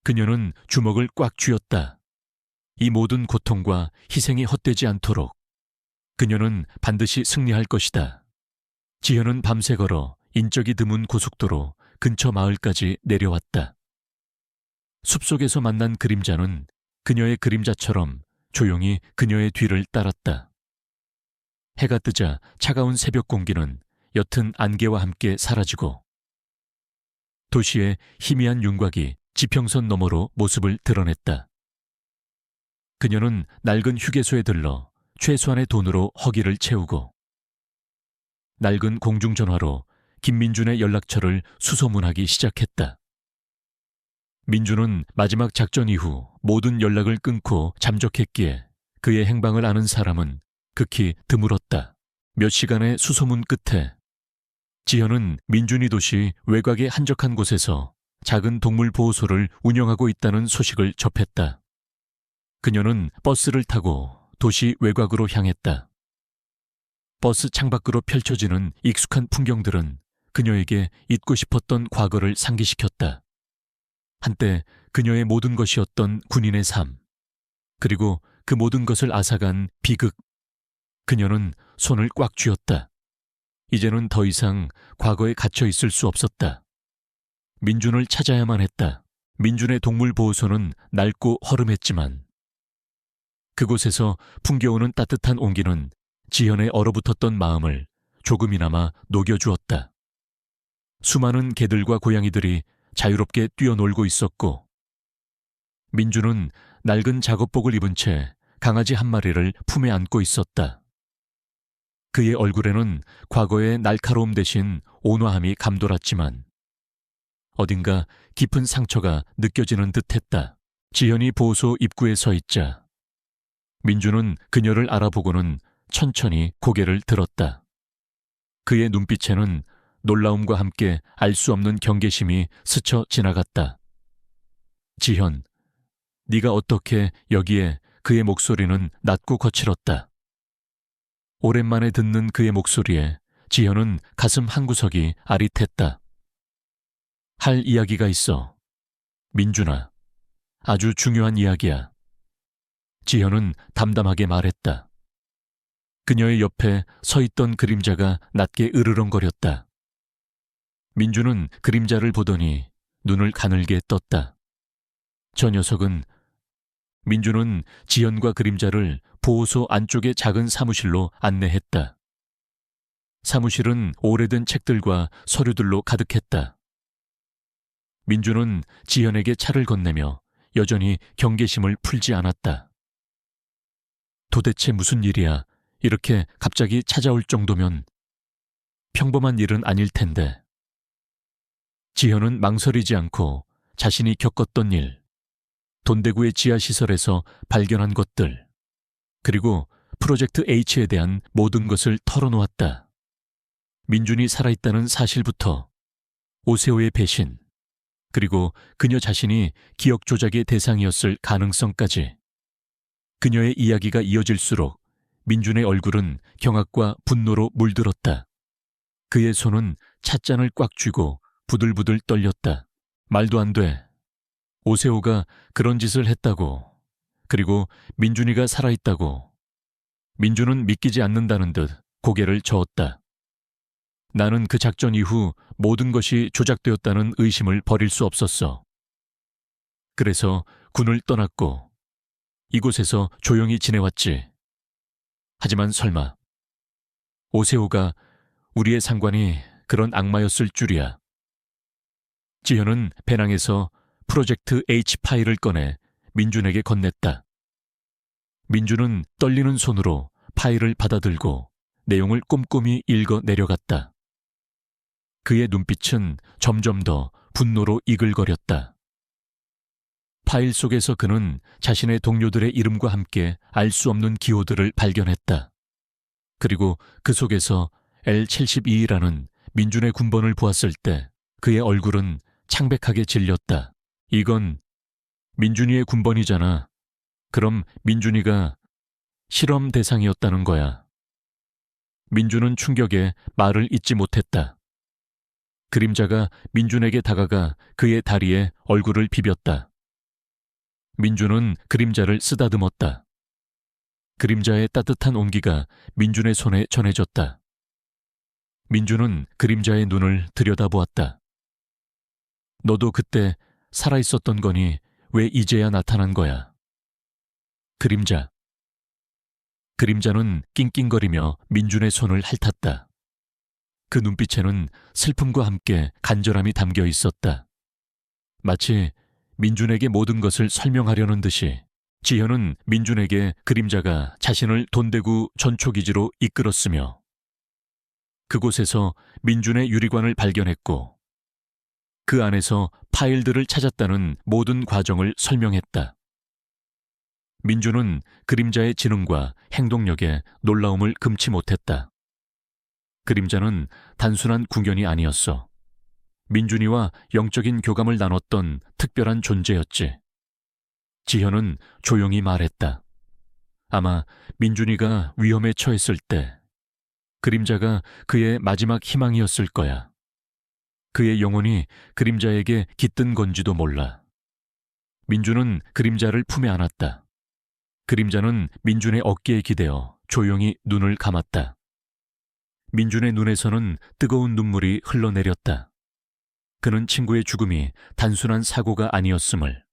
그녀는 주먹을 꽉 쥐었다. 이 모든 고통과 희생이 헛되지 않도록 그녀는 반드시 승리할 것이다. 지현은 밤새 걸어 인적이 드문 고속도로 근처 마을까지 내려왔다. 숲속에서 만난 그림자는 그녀의 그림자처럼 조용히 그녀의 뒤를 따랐다. 해가 뜨자 차가운 새벽 공기는 옅은 안개와 함께 사라지고 도시의 희미한 윤곽이 지평선 너머로 모습을 드러냈다. 그녀는 낡은 휴게소에 들러 최소한의 돈으로 허기를 채우고 낡은 공중전화로 김민준의 연락처를 수소문하기 시작했다. 민준은 마지막 작전 이후 모든 연락을 끊고 잠적했기에 그의 행방을 아는 사람은 극히 드물었다. 몇 시간의 수소문 끝에 지현은 민준이 도시 외곽의 한적한 곳에서 작은 동물보호소를 운영하고 있다는 소식을 접했다. 그녀는 버스를 타고 도시 외곽으로 향했다. 버스 창밖으로 펼쳐지는 익숙한 풍경들은 그녀에게 잊고 싶었던 과거를 상기시켰다. 한때 그녀의 모든 것이었던 군인의 삶, 그리고 그 모든 것을 앗아간 비극. 그녀는 손을 꽉 쥐었다. 이제는 더 이상 과거에 갇혀 있을 수 없었다. 민준을 찾아야만 했다. 민준의 동물보호소는 낡고 허름했지만 그곳에서 풍겨오는 따뜻한 온기는 지현의 얼어붙었던 마음을 조금이나마 녹여주었다. 수많은 개들과 고양이들이 자유롭게 뛰어놀고 있었고 민준은 낡은 작업복을 입은 채 강아지 한 마리를 품에 안고 있었다. 그의 얼굴에는 과거의 날카로움 대신 온화함이 감돌았지만 어딘가 깊은 상처가 느껴지는 듯했다. 지현이 보호소 입구에 서 있자 민준은 그녀를 알아보고는 천천히 고개를 들었다. 그의 눈빛에는 놀라움과 함께 알 수 없는 경계심이 스쳐 지나갔다. 지현, 네가 어떻게 여기에? 그의 목소리는 낮고 거칠었다. 오랜만에 듣는 그의 목소리에 지현은 가슴 한구석이 아릿했다. 할 이야기가 있어. 민준아, 아주 중요한 이야기야. 지현은 담담하게 말했다. 그녀의 옆에 서 있던 그림자가 낮게 으르렁거렸다. 민주는 그림자를 보더니 눈을 가늘게 떴다. 저 녀석은 민주는 지현과 그림자를 보호소 안쪽의 작은 사무실로 안내했다. 사무실은 오래된 책들과 서류들로 가득했다. 민주는 지현에게 차를 건네며 여전히 경계심을 풀지 않았다. 도대체 무슨 일이야? 이렇게 갑자기 찾아올 정도면 평범한 일은 아닐 텐데. 지현은 망설이지 않고 자신이 겪었던 일, 돈대구의 지하시설에서 발견한 것들, 그리고 프로젝트 H에 대한 모든 것을 털어놓았다. 민준이 살아있다는 사실부터 오세호의 배신, 그리고 그녀 자신이 기억 조작의 대상이었을 가능성까지. 그녀의 이야기가 이어질수록 민준의 얼굴은 경악과 분노로 물들었다. 그의 손은 찻잔을 꽉 쥐고 부들부들 떨렸다. 말도 안 돼. 오세호가 그런 짓을 했다고. 그리고 민준이가 살아있다고. 민준은 믿기지 않는다는 듯 고개를 저었다. 나는 그 작전 이후 모든 것이 조작되었다는 의심을 버릴 수 없었어. 그래서 군을 떠났고 이곳에서 조용히 지내왔지. 하지만 설마 오세호가 우리의 상관이 그런 악마였을 줄이야. 지현은 배낭에서 프로젝트 H 파일을 꺼내 민준에게 건넸다. 민준은 떨리는 손으로 파일을 받아들고 내용을 꼼꼼히 읽어 내려갔다. 그의 눈빛은 점점 더 분노로 이글거렸다. 파일 속에서 그는 자신의 동료들의 이름과 함께 알 수 없는 기호들을 발견했다. 그리고 그 속에서 L72라는 민준의 군번을 보았을 때 그의 얼굴은 창백하게 질렸다. 이건 민준이의 군번이잖아. 그럼 민준이가 실험 대상이었다는 거야. 민준은 충격에 말을 잇지 못했다. 그림자가 민준에게 다가가 그의 다리에 얼굴을 비볐다. 민준은 그림자를 쓰다듬었다. 그림자의 따뜻한 온기가 민준의 손에 전해졌다. 민준은 그림자의 눈을 들여다보았다. 너도 그때 살아있었던 거니 왜 이제야 나타난 거야? 그림자. 그림자는 낑낑거리며 민준의 손을 핥았다. 그 눈빛에는 슬픔과 함께 간절함이 담겨 있었다. 마치 민준에게 모든 것을 설명하려는 듯이 지현은 민준에게 그림자가 자신을 돈대구 전초기지로 이끌었으며 그곳에서 민준의 유리관을 발견했고 그 안에서 파일들을 찾았다는 모든 과정을 설명했다. 민준은 그림자의 지능과 행동력에 놀라움을 금치 못했다. 그림자는 단순한 궁연이 아니었어. 민준이와 영적인 교감을 나눴던 특별한 존재였지. 지현은 조용히 말했다. 아마 민준이가 위험에 처했을 때 그림자가 그의 마지막 희망이었을 거야. 그의 영혼이 그림자에게 깃든 건지도 몰라. 민준은 그림자를 품에 안았다. 그림자는 민준의 어깨에 기대어 조용히 눈을 감았다. 민준의 눈에서는 뜨거운 눈물이 흘러내렸다. 그는 친구의 죽음이 단순한 사고가 아니었음을,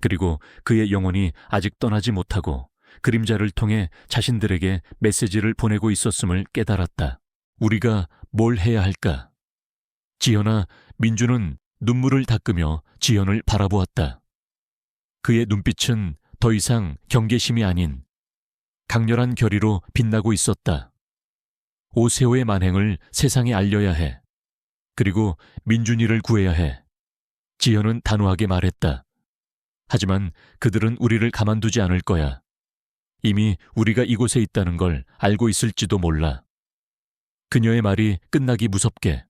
그리고 그의 영혼이 아직 떠나지 못하고 그림자를 통해 자신들에게 메시지를 보내고 있었음을 깨달았다. 우리가 뭘 해야 할까? 지현아, 민준은 눈물을 닦으며 지현을 바라보았다. 그의 눈빛은 더 이상 경계심이 아닌 강렬한 결의로 빛나고 있었다. 오세호의 만행을 세상에 알려야 해. 그리고 민준이를 구해야 해. 지현은 단호하게 말했다. 하지만 그들은 우리를 가만두지 않을 거야. 이미 우리가 이곳에 있다는 걸 알고 있을지도 몰라. 그녀의 말이 끝나기 무섭게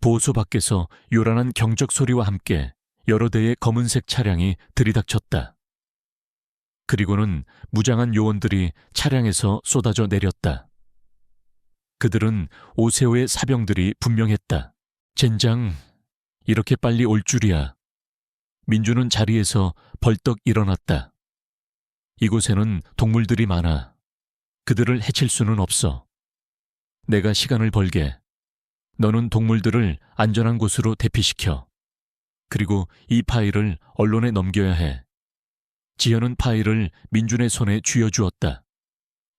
보호소 밖에서 요란한 경적 소리와 함께 여러 대의 검은색 차량이 들이닥쳤다. 그리고는 무장한 요원들이 차량에서 쏟아져 내렸다. 그들은 오세호의 사병들이 분명했다. 젠장, 이렇게 빨리 올 줄이야. 민주는 자리에서 벌떡 일어났다. 이곳에는 동물들이 많아. 그들을 해칠 수는 없어. 내가 시간을 벌게. 너는 동물들을 안전한 곳으로 대피시켜. 그리고 이 파일을 언론에 넘겨야 해. 지현은 파일을 민준의 손에 쥐어주었다.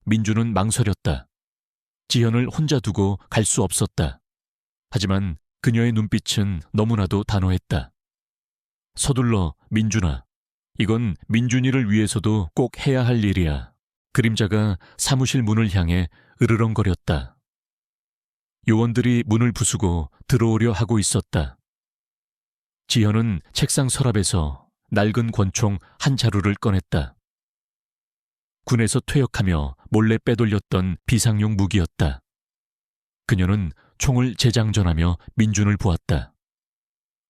민준은 망설였다. 지현을 혼자 두고 갈 수 없었다. 하지만 그녀의 눈빛은 너무나도 단호했다. 서둘러, 민준아. 이건 민준이를 위해서도 꼭 해야 할 일이야. 그림자가 사무실 문을 향해 으르렁거렸다. 요원들이 문을 부수고 들어오려 하고 있었다. 지현은 책상 서랍에서 낡은 권총 한 자루를 꺼냈다. 군에서 퇴역하며 몰래 빼돌렸던 비상용 무기였다. 그녀는 총을 재장전하며 민준을 보았다.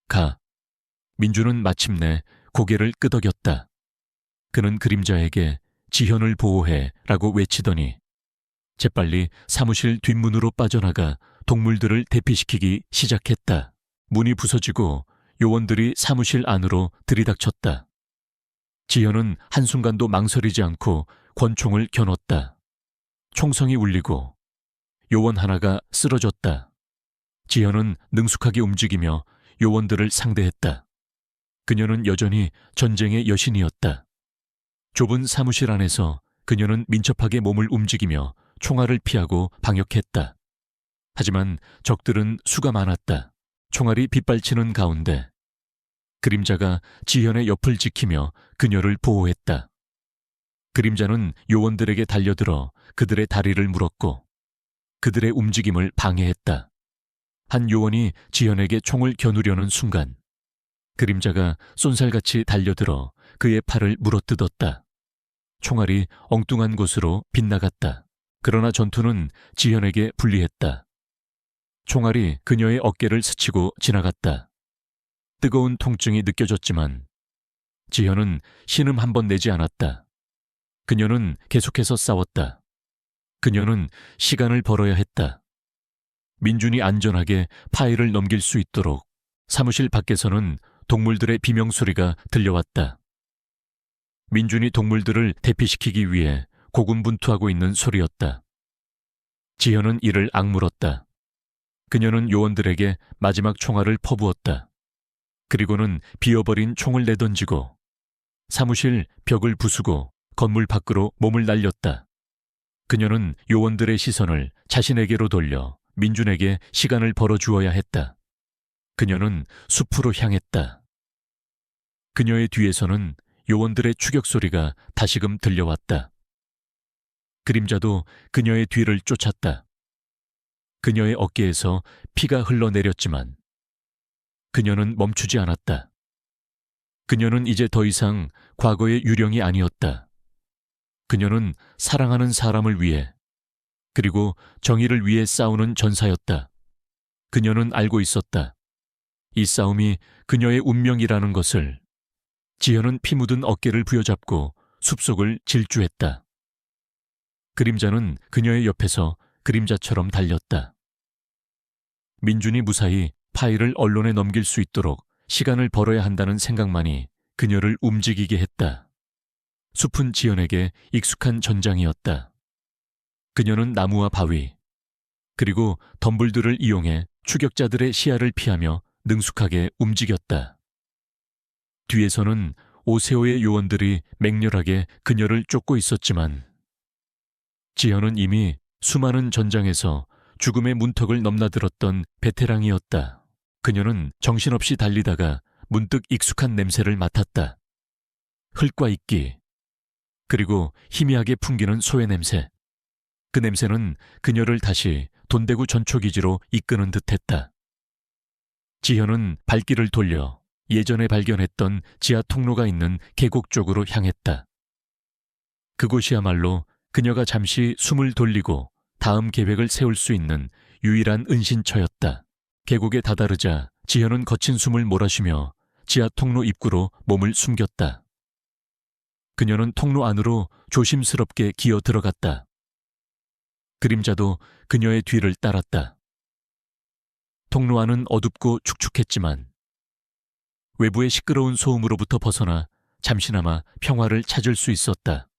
가. 민준은 마침내 고개를 끄덕였다. 그는 그림자에게 지현을 보호해 라고 외치더니 재빨리 사무실 뒷문으로 빠져나가 동물들을 대피시키기 시작했다. 문이 부서지고 요원들이 사무실 안으로 들이닥쳤다. 지현은 한순간도 망설이지 않고 권총을 겨눴다. 총성이 울리고 요원 하나가 쓰러졌다. 지현은 능숙하게 움직이며 요원들을 상대했다. 그녀는 여전히 전쟁의 여신이었다. 좁은 사무실 안에서 그녀는 민첩하게 몸을 움직이며 총알을 피하고 방역했다. 하지만 적들은 수가 많았다. 총알이 빗발치는 가운데 그림자가 지현의 옆을 지키며 그녀를 보호했다. 그림자는 요원들에게 달려들어 그들의 다리를 물었고 그들의 움직임을 방해했다. 한 요원이 지현에게 총을 겨누려는 순간 그림자가 쏜살같이 달려들어 그의 팔을 물어뜯었다. 총알이 엉뚱한 곳으로 빗나갔다. 그러나 전투는 지현에게 불리했다. 총알이 그녀의 어깨를 스치고 지나갔다. 뜨거운 통증이 느껴졌지만 지현은 신음 한 번 내지 않았다. 그녀는 계속해서 싸웠다. 그녀는 시간을 벌어야 했다. 민준이 안전하게 파일을 넘길 수 있도록 사무실 밖에서는 동물들의 비명소리가 들려왔다. 민준이 동물들을 대피시키기 위해 고군분투하고 있는 소리였다. 지현은 이를 악물었다. 그녀는 요원들에게 마지막 총알을 퍼부었다. 그리고는 비어버린 총을 내던지고 사무실 벽을 부수고 건물 밖으로 몸을 날렸다. 그녀는 요원들의 시선을 자신에게로 돌려 민준에게 시간을 벌어주어야 했다. 그녀는 숲으로 향했다. 그녀의 뒤에서는 요원들의 추격 소리가 다시금 들려왔다. 그림자도 그녀의 뒤를 쫓았다. 그녀의 어깨에서 피가 흘러내렸지만 그녀는 멈추지 않았다. 그녀는 이제 더 이상 과거의 유령이 아니었다. 그녀는 사랑하는 사람을 위해 그리고 정의를 위해 싸우는 전사였다. 그녀는 알고 있었다. 이 싸움이 그녀의 운명이라는 것을. 지현은 피 묻은 어깨를 부여잡고 숲속을 질주했다. 그림자는 그녀의 옆에서 그림자처럼 달렸다. 민준이 무사히 파일을 언론에 넘길 수 있도록 시간을 벌어야 한다는 생각만이 그녀를 움직이게 했다. 숲은 지현에게 익숙한 전장이었다. 그녀는 나무와 바위, 그리고 덤불들을 이용해 추격자들의 시야를 피하며 능숙하게 움직였다. 뒤에서는 오세오의 요원들이 맹렬하게 그녀를 쫓고 있었지만 지현은 이미 수많은 전장에서 죽음의 문턱을 넘나들었던 베테랑이었다. 그녀는 정신없이 달리다가 문득 익숙한 냄새를 맡았다. 흙과 이끼, 그리고 희미하게 풍기는 소의 냄새. 그 냄새는 그녀를 다시 돈대구 전초기지로 이끄는 듯했다. 지현은 발길을 돌려 예전에 발견했던 지하 통로가 있는 계곡 쪽으로 향했다. 그곳이야말로 그녀가 잠시 숨을 돌리고 다음 계획을 세울 수 있는 유일한 은신처였다. 계곡에 다다르자 지현은 거친 숨을 몰아쉬며 지하 통로 입구로 몸을 숨겼다. 그녀는 통로 안으로 조심스럽게 기어 들어갔다. 그림자도 그녀의 뒤를 따랐다. 통로 안은 어둡고 축축했지만 외부의 시끄러운 소음으로부터 벗어나 잠시나마 평화를 찾을 수 있었다.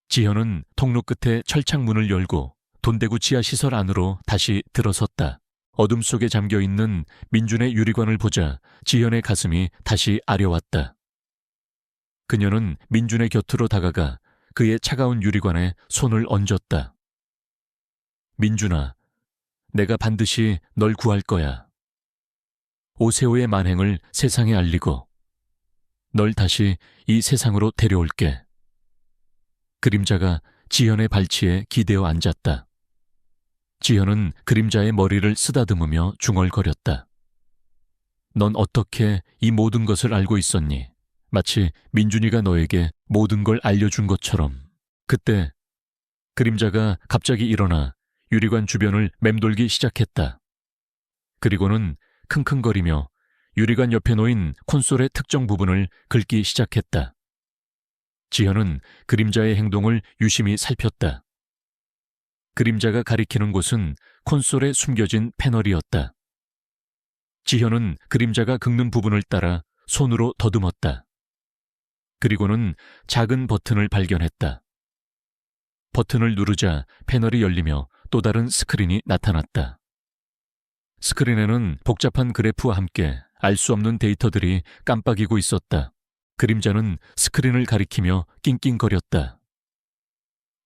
지현은 통로 끝에 철창문을 열고 돈대구 지하시설 안으로 다시 들어섰다. 어둠 속에 잠겨있는 민준의 유리관을 보자 지현의 가슴이 다시 아려왔다. 그녀는 민준의 곁으로 다가가 그의 차가운 유리관에 손을 얹었다. 민준아, 내가 반드시 널 구할 거야. 오세호의 만행을 세상에 알리고 널 다시 이 세상으로 데려올게. 그림자가 지현의 발치에 기대어 앉았다. 지현은 그림자의 머리를 쓰다듬으며 중얼거렸다. 넌 어떻게 이 모든 것을 알고 있었니? 마치 민준이가 너에게 모든 걸 알려준 것처럼. 그때 그림자가 갑자기 일어나 유리관 주변을 맴돌기 시작했다. 그리고는 킁킁거리며 유리관 옆에 놓인 콘솔의 특정 부분을 긁기 시작했다. 지현은 그림자의 행동을 유심히 살폈다. 그림자가 가리키는 곳은 콘솔에 숨겨진 패널이었다. 지현은 그림자가 긁는 부분을 따라 손으로 더듬었다. 그리고는 작은 버튼을 발견했다. 버튼을 누르자 패널이 열리며 또 다른 스크린이 나타났다. 스크린에는 복잡한 그래프와 함께 알 수 없는 데이터들이 깜빡이고 있었다. 그림자는 스크린을 가리키며 낑낑거렸다.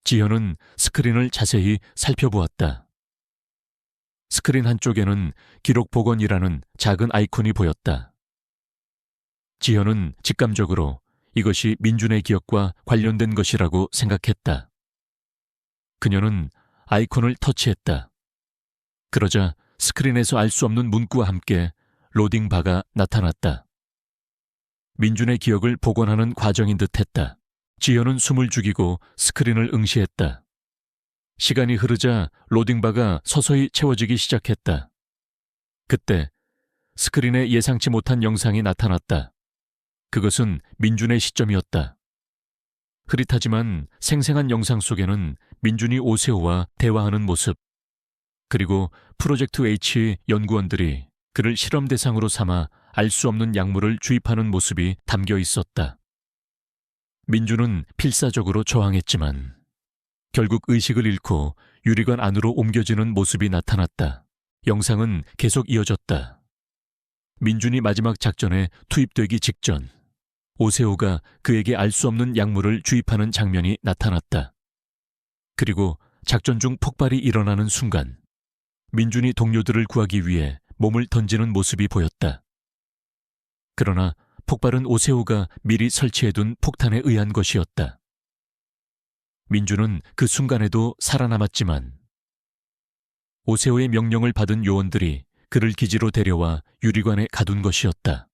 지현은 스크린을 자세히 살펴보았다. 스크린 한쪽에는 기록 복원이라는 작은 아이콘이 보였다. 지현은 직감적으로 이것이 민준의 기억과 관련된 것이라고 생각했다. 그녀는 아이콘을 터치했다. 그러자 스크린에서 알 수 없는 문구와 함께 로딩 바가 나타났다. 민준의 기억을 복원하는 과정인 듯했다. 지현은 숨을 죽이고 스크린을 응시했다. 시간이 흐르자 로딩바가 서서히 채워지기 시작했다. 그때 스크린에 예상치 못한 영상이 나타났다. 그것은 민준의 시점이었다. 흐릿하지만 생생한 영상 속에는 민준이 오세호와 대화하는 모습, 그리고 프로젝트 H 연구원들이 그를 실험 대상으로 삼아 알 수 없는 약물을 주입하는 모습이 담겨 있었다. 민준은 필사적으로 저항했지만 결국 의식을 잃고 유리관 안으로 옮겨지는 모습이 나타났다. 영상은 계속 이어졌다. 민준이 마지막 작전에 투입되기 직전 오세호가 그에게 알 수 없는 약물을 주입하는 장면이 나타났다. 그리고 작전 중 폭발이 일어나는 순간 민준이 동료들을 구하기 위해 몸을 던지는 모습이 보였다. 그러나 폭발은 오세호가 미리 설치해둔 폭탄에 의한 것이었다. 민준은 그 순간에도 살아남았지만 오세호의 명령을 받은 요원들이 그를 기지로 데려와 유리관에 가둔 것이었다.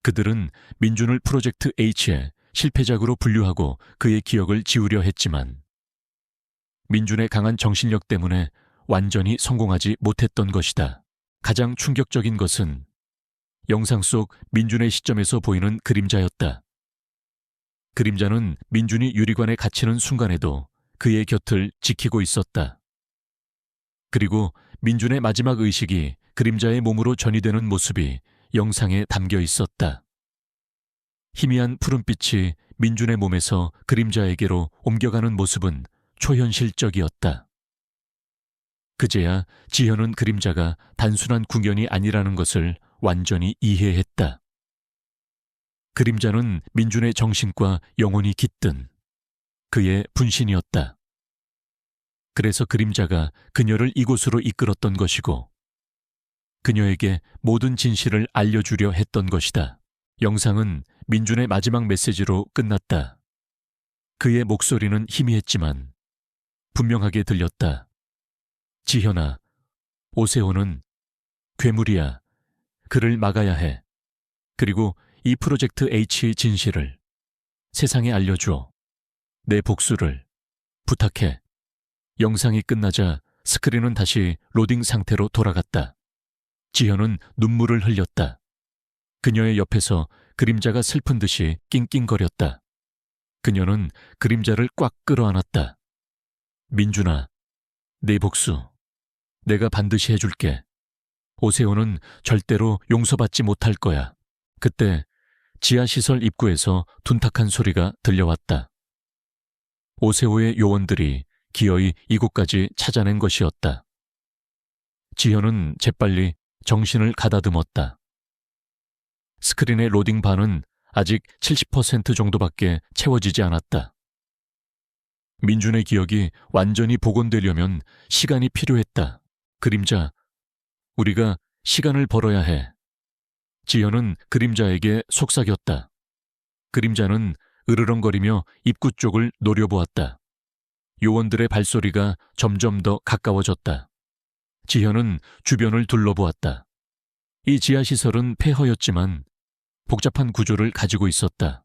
그들은 민준을 프로젝트 H의 실패작으로 분류하고 그의 기억을 지우려 했지만 민준의 강한 정신력 때문에 완전히 성공하지 못했던 것이다. 가장 충격적인 것은 영상 속 민준의 시점에서 보이는 그림자였다. 그림자는 민준이 유리관에 갇히는 순간에도 그의 곁을 지키고 있었다. 그리고 민준의 마지막 의식이 그림자의 몸으로 전이되는 모습이 영상에 담겨 있었다. 희미한 푸른빛이 민준의 몸에서 그림자에게로 옮겨가는 모습은 초현실적이었다. 그제야 지현은 그림자가 단순한 궁연이 아니라는 것을 완전히 이해했다. 그림자는 민준의 정신과 영혼이 깃든 그의 분신이었다. 그래서 그림자가 그녀를 이곳으로 이끌었던 것이고 그녀에게 모든 진실을 알려주려 했던 것이다. 영상은 민준의 마지막 메시지로 끝났다. 그의 목소리는 희미했지만 분명하게 들렸다. 지현아, 오세호는 괴물이야. 그를 막아야 해. 그리고 이 프로젝트 H 진실을 세상에 알려줘. 내 복수를 부탁해. 영상이 끝나자 스크린은 다시 로딩 상태로 돌아갔다. 지현은 눈물을 흘렸다. 그녀의 옆에서 그림자가 슬픈 듯이 낑낑거렸다. 그녀는 그림자를 꽉 끌어안았다. 민준아, 내 복수 내가 반드시 해줄게. 오세호는 절대로 용서받지 못할 거야. 그때 지하시설 입구에서 둔탁한 소리가 들려왔다. 오세오의 요원들이 기어이 이곳까지 찾아낸 것이었다. 지현은 재빨리 정신을 가다듬었다. 스크린의 로딩 바는 아직 70% 정도밖에 채워지지 않았다. 민준의 기억이 완전히 복원되려면 시간이 필요했다. 그림자, 우리가 시간을 벌어야 해. 지현은 그림자에게 속삭였다. 그림자는 으르렁거리며 입구 쪽을 노려보았다. 요원들의 발소리가 점점 더 가까워졌다. 지현은 주변을 둘러보았다. 이 지하시설은 폐허였지만 복잡한 구조를 가지고 있었다.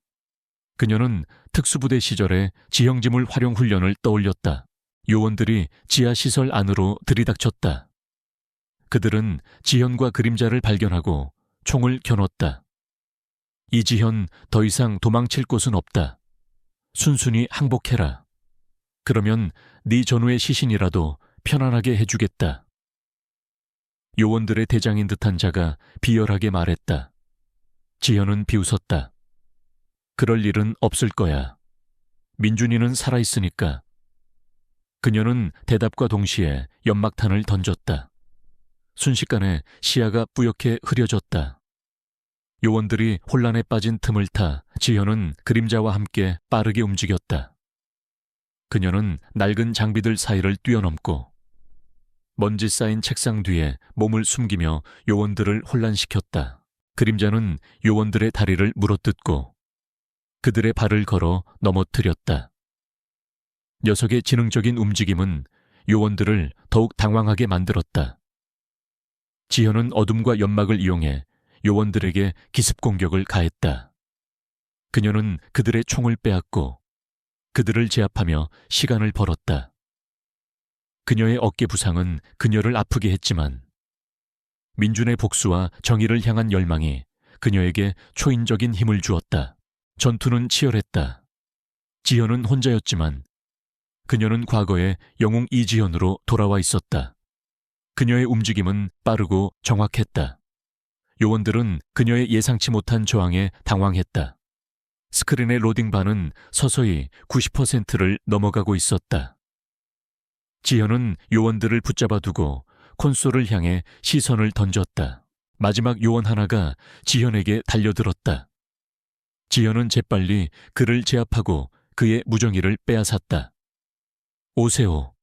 그녀는 특수부대 시절의 지형지물 활용 훈련을 떠올렸다. 요원들이 지하시설 안으로 들이닥쳤다. 그들은 지현과 그림자를 발견하고 총을 겨눴다. 이지현, 더 이상 도망칠 곳은 없다. 순순히 항복해라. 그러면 네 전우의 시신이라도 편안하게 해주겠다. 요원들의 대장인 듯한 자가 비열하게 말했다. 지현은 비웃었다. 그럴 일은 없을 거야. 민준이는 살아있으니까. 그녀는 대답과 동시에 연막탄을 던졌다. 순식간에 시야가 뿌옇게 흐려졌다. 요원들이 혼란에 빠진 틈을 타 지현은 그림자와 함께 빠르게 움직였다. 그녀는 낡은 장비들 사이를 뛰어넘고 먼지 쌓인 책상 뒤에 몸을 숨기며 요원들을 혼란시켰다. 그림자는 요원들의 다리를 물어뜯고 그들의 발을 걸어 넘어뜨렸다. 녀석의 지능적인 움직임은 요원들을 더욱 당황하게 만들었다. 지현은 어둠과 연막을 이용해 요원들에게 기습 공격을 가했다. 그녀는 그들의 총을 빼앗고 그들을 제압하며 시간을 벌었다. 그녀의 어깨 부상은 그녀를 아프게 했지만 민준의 복수와 정의를 향한 열망이 그녀에게 초인적인 힘을 주었다. 전투는 치열했다. 지현은 혼자였지만 그녀는 과거의 영웅 이지현으로 돌아와 있었다. 그녀의 움직임은 빠르고 정확했다. 요원들은 그녀의 예상치 못한 저항에 당황했다. 스크린의 로딩 바는 서서히 90%를 넘어가고 있었다. 지현은 요원들을 붙잡아 두고 콘솔을 향해 시선을 던졌다. 마지막 요원 하나가 지현에게 달려들었다. 지현은 재빨리 그를 제압하고 그의 무정의를 빼앗았다. 오세오,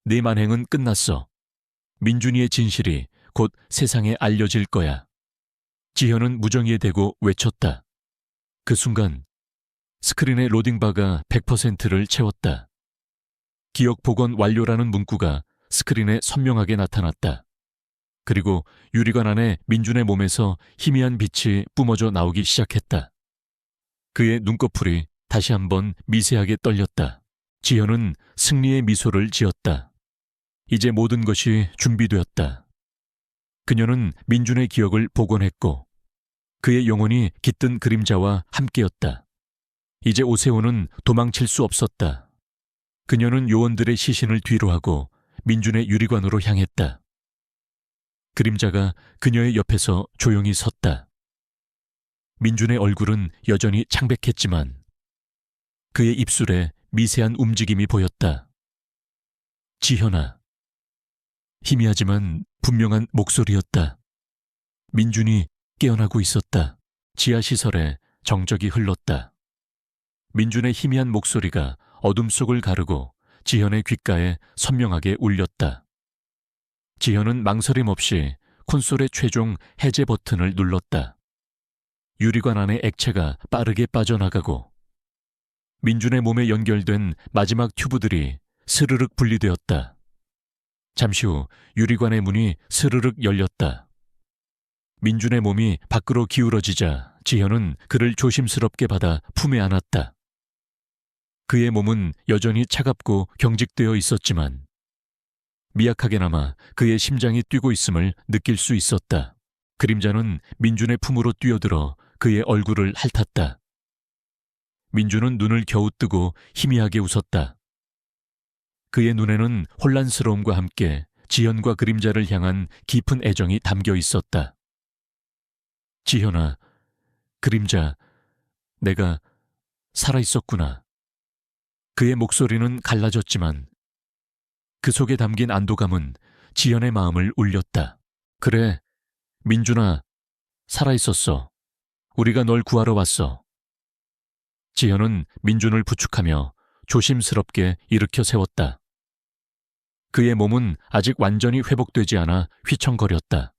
네 만행은 끝났어. 민준이의 진실이 곧 세상에 알려질 거야. 지현은 무정의에 대고 외쳤다. 그 순간 스크린의 로딩바가 100%를 채웠다. 기억 복원 완료라는 문구가 스크린에 선명하게 나타났다. 그리고 유리관 안에 민준의 몸에서 희미한 빛이 뿜어져 나오기 시작했다. 그의 눈꺼풀이 다시 한번 미세하게 떨렸다. 지현은 승리의 미소를 지었다. 이제 모든 것이 준비되었다. 그녀는 민준의 기억을 복원했고 그의 영혼이 깃든 그림자와 함께였다. 이제 오세오는 도망칠 수 없었다. 그녀는 요원들의 시신을 뒤로하고 민준의 유리관으로 향했다. 그림자가 그녀의 옆에서 조용히 섰다. 민준의 얼굴은 여전히 창백했지만 그의 입술에 미세한 움직임이 보였다. 지현아. 희미하지만 분명한 목소리였다. 민준이 깨어나고 있었다. 지하시설에 정적이 흘렀다. 민준의 희미한 목소리가 어둠 속을 가르고 지현의 귓가에 선명하게 울렸다. 지현은 망설임 없이 콘솔의 최종 해제 버튼을 눌렀다. 유리관 안의 액체가 빠르게 빠져나가고 민준의 몸에 연결된 마지막 튜브들이 스르륵 분리되었다. 잠시 후 유리관의 문이 스르륵 열렸다. 민준의 몸이 밖으로 기울어지자 지현은 그를 조심스럽게 받아 품에 안았다. 그의 몸은 여전히 차갑고 경직되어 있었지만 미약하게나마 그의 심장이 뛰고 있음을 느낄 수 있었다. 그림자는 민준의 품으로 뛰어들어 그의 얼굴을 핥았다. 민준은 눈을 겨우 뜨고 희미하게 웃었다. 그의 눈에는 혼란스러움과 함께 지현과 그림자를 향한 깊은 애정이 담겨 있었다. 지현아, 그림자, 내가 살아있었구나. 그의 목소리는 갈라졌지만 그 속에 담긴 안도감은 지연의 마음을 울렸다. 그래, 민준아, 살아있었어. 우리가 널 구하러 왔어. 지연은 민준을 부축하며 조심스럽게 일으켜 세웠다. 그의 몸은 아직 완전히 회복되지 않아 휘청거렸다.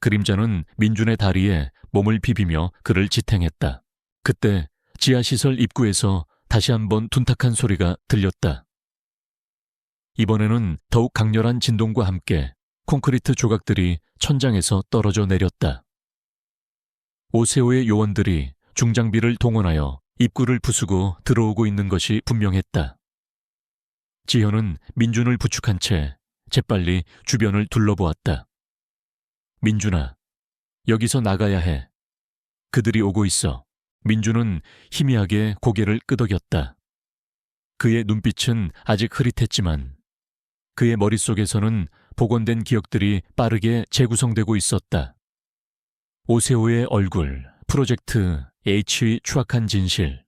그림자는 민준의 다리에 몸을 비비며 그를 지탱했다. 그때 지하시설 입구에서 다시 한번 둔탁한 소리가 들렸다. 이번에는 더욱 강렬한 진동과 함께 콘크리트 조각들이 천장에서 떨어져 내렸다. 오세오의 요원들이 중장비를 동원하여 입구를 부수고 들어오고 있는 것이 분명했다. 지현은 민준을 부축한 채 재빨리 주변을 둘러보았다. 민준아, 여기서 나가야 해. 그들이 오고 있어. 민준은 희미하게 고개를 끄덕였다. 그의 눈빛은 아직 흐릿했지만 그의 머릿속에서는 복원된 기억들이 빠르게 재구성되고 있었다. 오세오의 얼굴, 프로젝트 H의 추악한 진실,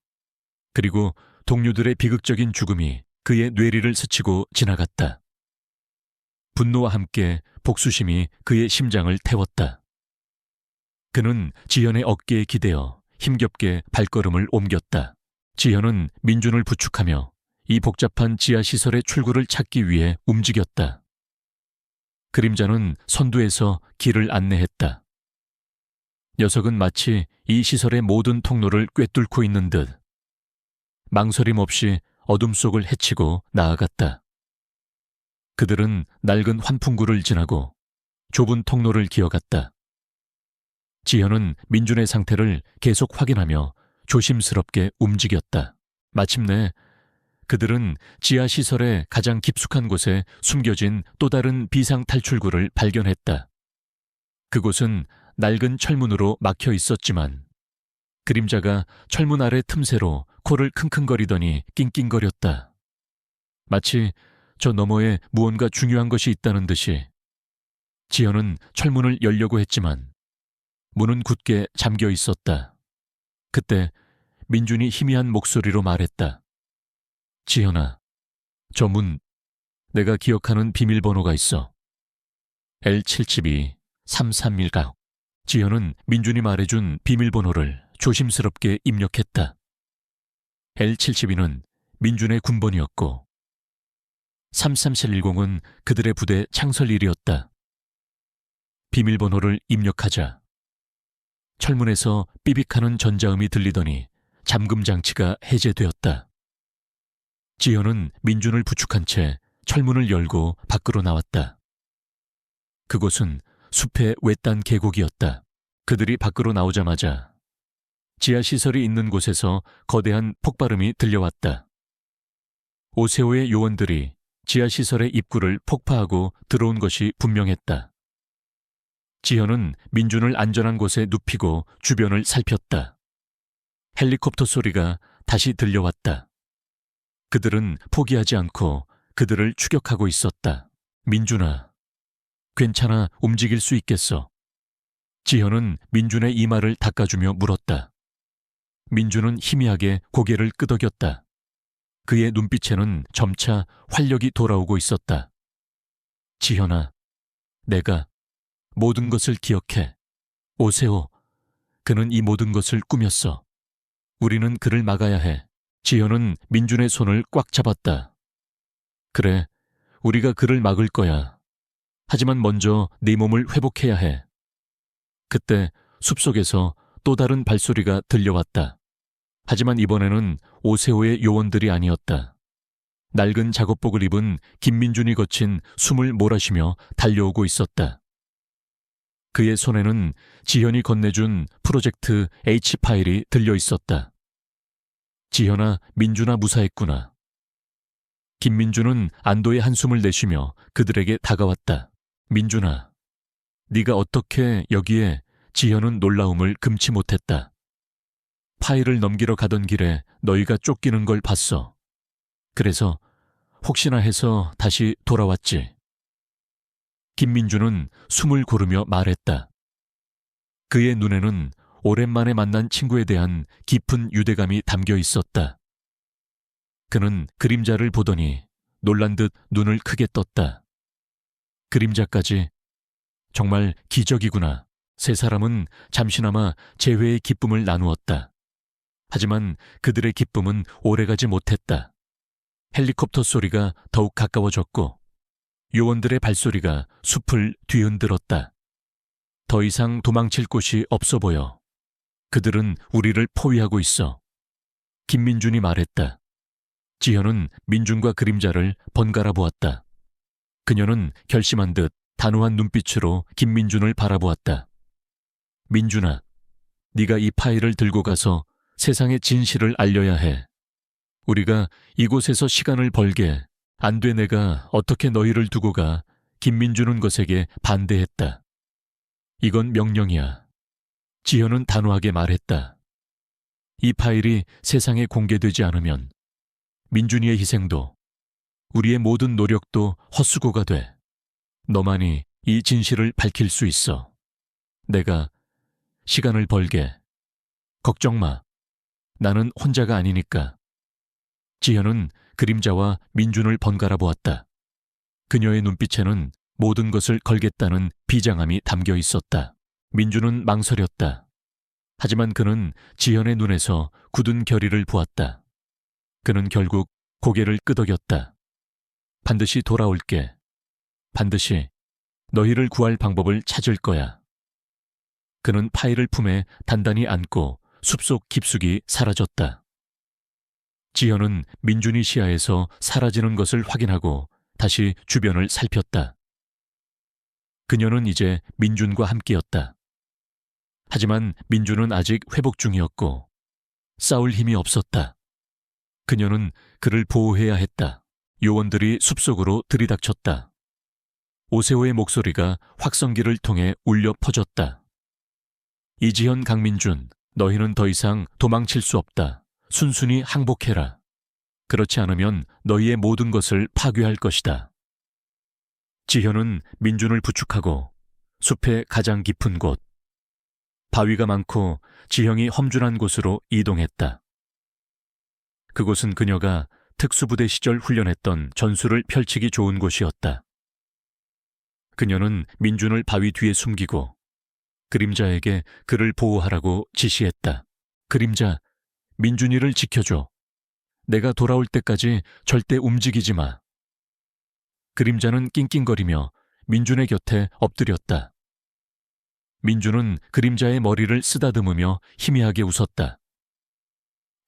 그리고 동료들의 비극적인 죽음이 그의 뇌리를 스치고 지나갔다. 분노와 함께 복수심이 그의 심장을 태웠다. 그는 지현의 어깨에 기대어 힘겹게 발걸음을 옮겼다. 지현은 민준을 부축하며 이 복잡한 지하시설의 출구를 찾기 위해 움직였다. 그림자는 선두에서 길을 안내했다. 녀석은 마치 이 시설의 모든 통로를 꿰뚫고 있는 듯 망설임 없이 어둠 속을 헤치고 나아갔다. 그들은 낡은 환풍구를 지나고 좁은 통로를 기어갔다. 지현은 민준의 상태를 계속 확인하며 조심스럽게 움직였다. 마침내 그들은 지하시설의 가장 깊숙한 곳에 숨겨진 또 다른 비상 탈출구를 발견했다. 그곳은 낡은 철문으로 막혀 있었지만 그림자가 철문 아래 틈새로 코를 킁킁거리더니 낑낑거렸다. 마치 저 너머에 무언가 중요한 것이 있다는 듯이. 지현은 철문을 열려고 했지만 문은 굳게 잠겨 있었다. 그때 민준이 희미한 목소리로 말했다. 지현아, 저 문, 내가 기억하는 비밀번호가 있어. L772-331가. 지현은 민준이 말해준 비밀번호를 조심스럽게 입력했다. L772는 민준의 군번이었고 33710은 그들의 부대 창설일이었다. 비밀번호를 입력하자 철문에서 삐빅하는 전자음이 들리더니 잠금 장치가 해제되었다. 지현은 민준을 부축한 채 철문을 열고 밖으로 나왔다. 그곳은 숲의 외딴 계곡이었다. 그들이 밖으로 나오자마자 지하시설이 있는 곳에서 거대한 폭발음이 들려왔다. 오세오의 요원들이 지하시설의 입구를 폭파하고 들어온 것이 분명했다. 지현은 민준을 안전한 곳에 눕히고 주변을 살폈다. 헬리콥터 소리가 다시 들려왔다. 그들은 포기하지 않고 그들을 추격하고 있었다. 민준아, 괜찮아, 움직일 수 있겠어. 지현은 민준의 이마를 닦아주며 물었다. 민준은 희미하게 고개를 끄덕였다. 그의 눈빛에는 점차 활력이 돌아오고 있었다. 지현아, 내가 모든 것을 기억해. 오세오, 그는 이 모든 것을 꾸몄어. 우리는 그를 막아야 해. 지현은 민준의 손을 꽉 잡았다. 그래, 우리가 그를 막을 거야. 하지만 먼저 네 몸을 회복해야 해. 그때 숲속에서 또 다른 발소리가 들려왔다. 하지만 이번에는 오세오의 요원들이 아니었다. 낡은 작업복을 입은 김민준이 거친 숨을 몰아쉬며 달려오고 있었다. 그의 손에는 지현이 건네준 프로젝트 H 파일이 들려 있었다. 지현아, 민준아 무사했구나. 김민준은 안도의 한숨을 내쉬며 그들에게 다가왔다. 민준아, 네가 어떻게 여기에. 지현은 놀라움을 금치 못했다. 파일을 넘기러 가던 길에 너희가 쫓기는 걸 봤어. 그래서 혹시나 해서 다시 돌아왔지. 김민준은 숨을 고르며 말했다. 그의 눈에는 오랜만에 만난 친구에 대한 깊은 유대감이 담겨 있었다. 그는 그림자를 보더니 놀란 듯 눈을 크게 떴다. 그림자까지? 정말 기적이구나. 세 사람은 잠시나마 재회의 기쁨을 나누었다. 하지만 그들의 기쁨은 오래가지 못했다. 헬리콥터 소리가 더욱 가까워졌고 요원들의 발소리가 숲을 뒤흔들었다. 더 이상 도망칠 곳이 없어 보여. 그들은 우리를 포위하고 있어. 김민준이 말했다. 지현은 민준과 그림자를 번갈아 보았다. 그녀는 결심한 듯 단호한 눈빛으로 김민준을 바라보았다. 민준아, 네가 이 파일을 들고 가서 세상의 진실을 알려야 해. 우리가 이곳에서 시간을 벌게 안 돼. 내가 어떻게 너희를 두고 가 김민준은 것에게 반대했다. 이건 명령이야. 지현은 단호하게 말했다. 이 파일이 세상에 공개되지 않으면 민준이의 희생도 우리의 모든 노력도 헛수고가 돼. 너만이 이 진실을 밝힐 수 있어. 내가 시간을 벌게. 걱정 마. 나는 혼자가 아니니까. 지현은 그림자와 민준을 번갈아 보았다. 그녀의 눈빛에는 모든 것을 걸겠다는 비장함이 담겨 있었다. 민준은 망설였다. 하지만 그는 지현의 눈에서 굳은 결의를 보았다. 그는 결국 고개를 끄덕였다. 반드시 돌아올게. 반드시 너희를 구할 방법을 찾을 거야. 그는 파일을 품에 단단히 안고 숲속 깊숙이 사라졌다. 지현은 민준이 시야에서 사라지는 것을 확인하고 다시 주변을 살폈다. 그녀는 이제 민준과 함께였다. 하지만 민준은 아직 회복 중이었고 싸울 힘이 없었다. 그녀는 그를 보호해야 했다. 요원들이 숲속으로 들이닥쳤다. 오세호의 목소리가 확성기를 통해 울려 퍼졌다. 이지현, 강민준, 너희는 더 이상 도망칠 수 없다. 순순히 항복해라. 그렇지 않으면 너희의 모든 것을 파괴할 것이다. 지현은 민준을 부축하고 숲의 가장 깊은 곳, 바위가 많고 지형이 험준한 곳으로 이동했다. 그곳은 그녀가 특수부대 시절 훈련했던 전술을 펼치기 좋은 곳이었다. 그녀는 민준을 바위 뒤에 숨기고 그림자에게 그를 보호하라고 지시했다. 그림자, 민준이를 지켜줘. 내가 돌아올 때까지 절대 움직이지 마. 그림자는 낑낑거리며 민준의 곁에 엎드렸다. 민준은 그림자의 머리를 쓰다듬으며 희미하게 웃었다.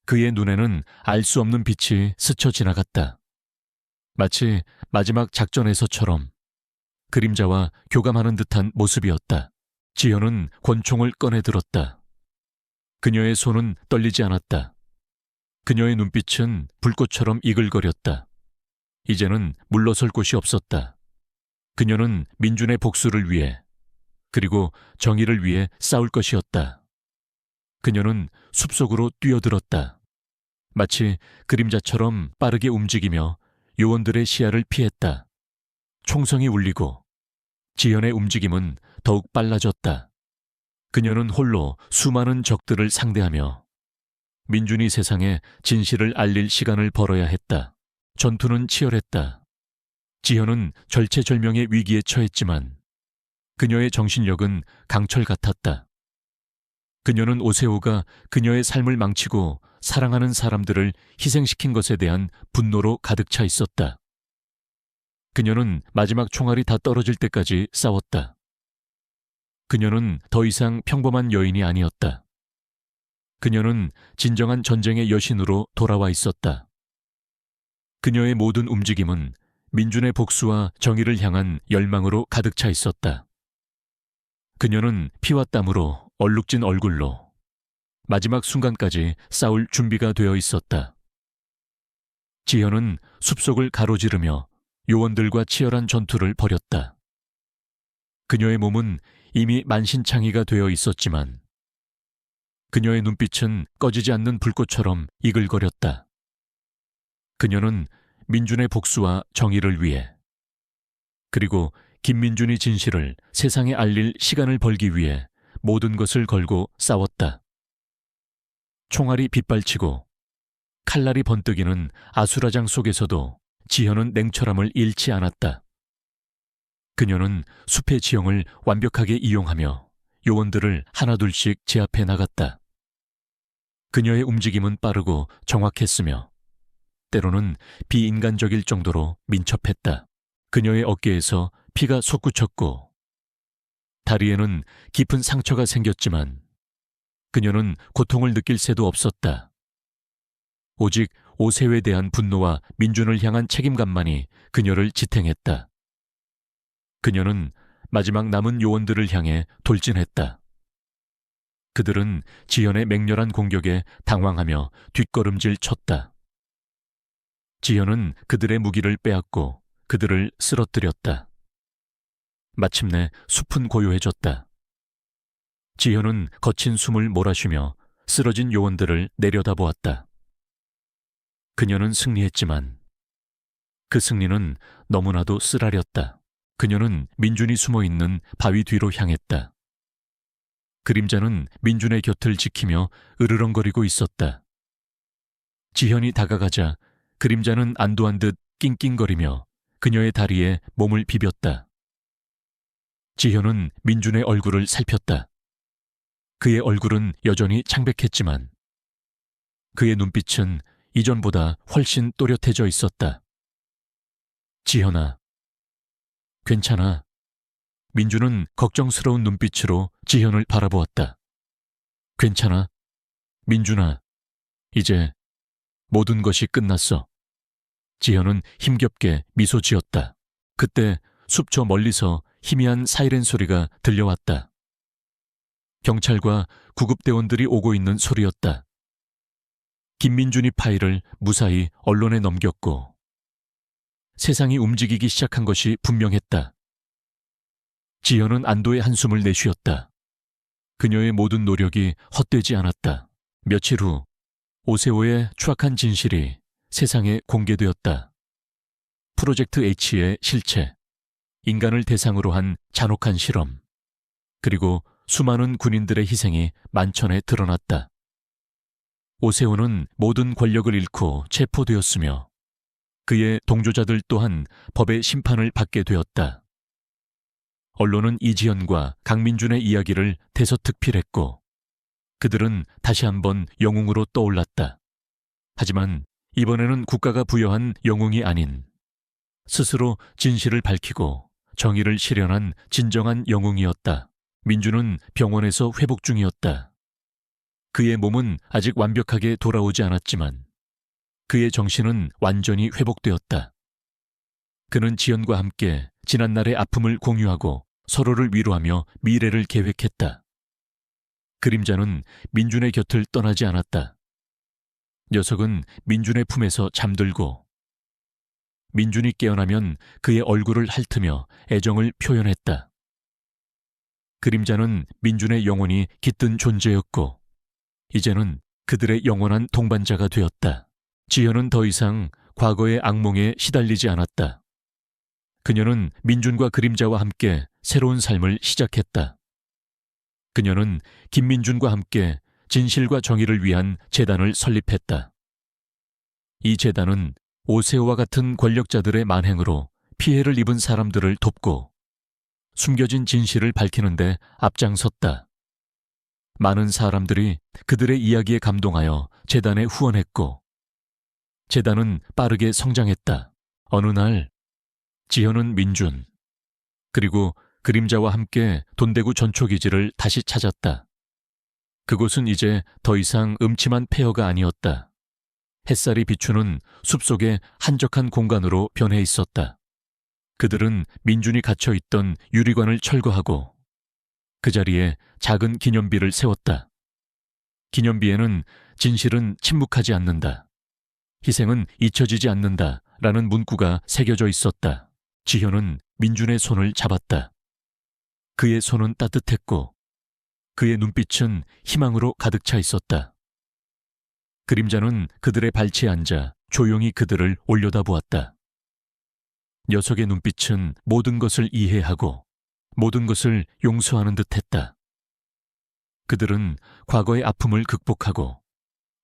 그의 눈에는 알 수 없는 빛이 스쳐 지나갔다. 마치 마지막 작전에서처럼 그림자와 교감하는 듯한 모습이었다. 지현은 권총을 꺼내 들었다. 그녀의 손은 떨리지 않았다. 그녀의 눈빛은 불꽃처럼 이글거렸다. 이제는 물러설 곳이 없었다. 그녀는 민준의 복수를 위해, 그리고 정의를 위해 싸울 것이었다. 그녀는 숲속으로 뛰어들었다. 마치 그림자처럼 빠르게 움직이며 요원들의 시야를 피했다. 총성이 울리고 지현의 움직임은 더욱 빨라졌다. 그녀는 홀로 수많은 적들을 상대하며 민준이 세상에 진실을 알릴 시간을 벌어야 했다. 전투는 치열했다. 지현은 절체절명의 위기에 처했지만 그녀의 정신력은 강철 같았다. 그녀는 오세호가 그녀의 삶을 망치고 사랑하는 사람들을 희생시킨 것에 대한 분노로 가득 차 있었다. 그녀는 마지막 총알이 다 떨어질 때까지 싸웠다. 그녀는 더 이상 평범한 여인이 아니었다. 그녀는 진정한 전쟁의 여신으로 돌아와 있었다. 그녀의 모든 움직임은 민준의 복수와 정의를 향한 열망으로 가득 차 있었다. 그녀는 피와 땀으로 얼룩진 얼굴로 마지막 순간까지 싸울 준비가 되어 있었다. 지현은 숲속을 가로지르며 요원들과 치열한 전투를 벌였다. 그녀의 몸은 이미 만신창이가 되어 있었지만 그녀의 눈빛은 꺼지지 않는 불꽃처럼 이글거렸다. 그녀는 민준의 복수와 정의를 위해, 그리고 김민준이 진실을 세상에 알릴 시간을 벌기 위해 모든 것을 걸고 싸웠다. 총알이 빗발치고 칼날이 번뜩이는 아수라장 속에서도 지현은 냉철함을 잃지 않았다. 그녀는 숲의 지형을 완벽하게 이용하며 요원들을 하나둘씩 제압해 나갔다. 그녀의 움직임은 빠르고 정확했으며 때로는 비인간적일 정도로 민첩했다. 그녀의 어깨에서 피가 솟구쳤고 다리에는 깊은 상처가 생겼지만 그녀는 고통을 느낄 새도 없었다. 오직 오세오에 대한 분노와 민준을 향한 책임감만이 그녀를 지탱했다. 그녀는 마지막 남은 요원들을 향해 돌진했다. 그들은 지현의 맹렬한 공격에 당황하며 뒷걸음질 쳤다. 지현은 그들의 무기를 빼앗고 그들을 쓰러뜨렸다. 마침내 숲은 고요해졌다. 지현은 거친 숨을 몰아쉬며 쓰러진 요원들을 내려다보았다. 그녀는 승리했지만 그 승리는 너무나도 쓰라렸다. 그녀는 민준이 숨어있는 바위 뒤로 향했다. 그림자는 민준의 곁을 지키며 으르렁거리고 있었다. 지현이 다가가자 그림자는 안도한 듯 낑낑거리며 그녀의 다리에 몸을 비볐다. 지현은 민준의 얼굴을 살폈다. 그의 얼굴은 여전히 창백했지만 그의 눈빛은 이전보다 훨씬 또렷해져 있었다. 지현아, 괜찮아. 민준은 걱정스러운 눈빛으로 지현을 바라보았다. 괜찮아. 민준아, 이제 모든 것이 끝났어. 지현은 힘겹게 미소 지었다. 그때 숲 저 멀리서 희미한 사이렌 소리가 들려왔다. 경찰과 구급대원들이 오고 있는 소리였다. 김민준이 파일을 무사히 언론에 넘겼고 세상이 움직이기 시작한 것이 분명했다. 지현은 안도의 한숨을 내쉬었다. 그녀의 모든 노력이 헛되지 않았다. 며칠 후 오세오의 추악한 진실이 세상에 공개되었다. 프로젝트 H의 실체, 인간을 대상으로 한 잔혹한 실험, 그리고 수많은 군인들의 희생이 만천에 드러났다. 오세오는 모든 권력을 잃고 체포되었으며 그의 동조자들 또한 법의 심판을 받게 되었다. 언론은 이지현과 강민준의 이야기를 대서특필했고 그들은 다시 한번 영웅으로 떠올랐다. 하지만 이번에는 국가가 부여한 영웅이 아닌 스스로 진실을 밝히고 정의를 실현한 진정한 영웅이었다. 민준은 병원에서 회복 중이었다. 그의 몸은 아직 완벽하게 돌아오지 않았지만 그의 정신은 완전히 회복되었다. 그는 지연과 함께 지난날의 아픔을 공유하고 서로를 위로하며 미래를 계획했다. 그림자는 민준의 곁을 떠나지 않았다. 녀석은 민준의 품에서 잠들고 민준이 깨어나면 그의 얼굴을 핥으며 애정을 표현했다. 그림자는 민준의 영혼이 깃든 존재였고 이제는 그들의 영원한 동반자가 되었다. 지현은 더 이상 과거의 악몽에 시달리지 않았다. 그녀는 민준과 그림자와 함께 새로운 삶을 시작했다. 그녀는 김민준과 함께 진실과 정의를 위한 재단을 설립했다. 이 재단은 오세오와 같은 권력자들의 만행으로 피해를 입은 사람들을 돕고 숨겨진 진실을 밝히는 데 앞장섰다. 많은 사람들이 그들의 이야기에 감동하여 재단에 후원했고 재단은 빠르게 성장했다. 어느 날 지현은 민준 그리고 그림자와 함께 돈대구 전초기지를 다시 찾았다. 그곳은 이제 더 이상 음침한 폐허가 아니었다. 햇살이 비추는 숲속의 한적한 공간으로 변해 있었다. 그들은 민준이 갇혀있던 유리관을 철거하고 그 자리에 작은 기념비를 세웠다. 기념비에는 진실은 침묵하지 않는다. 희생은 잊혀지지 않는다 라는 문구가 새겨져 있었다. 지현은 민준의 손을 잡았다. 그의 손은 따뜻했고 그의 눈빛은 희망으로 가득 차 있었다. 그림자는 그들의 발치에 앉아 조용히 그들을 올려다보았다. 녀석의 눈빛은 모든 것을 이해하고 모든 것을 용서하는 듯했다. 그들은 과거의 아픔을 극복하고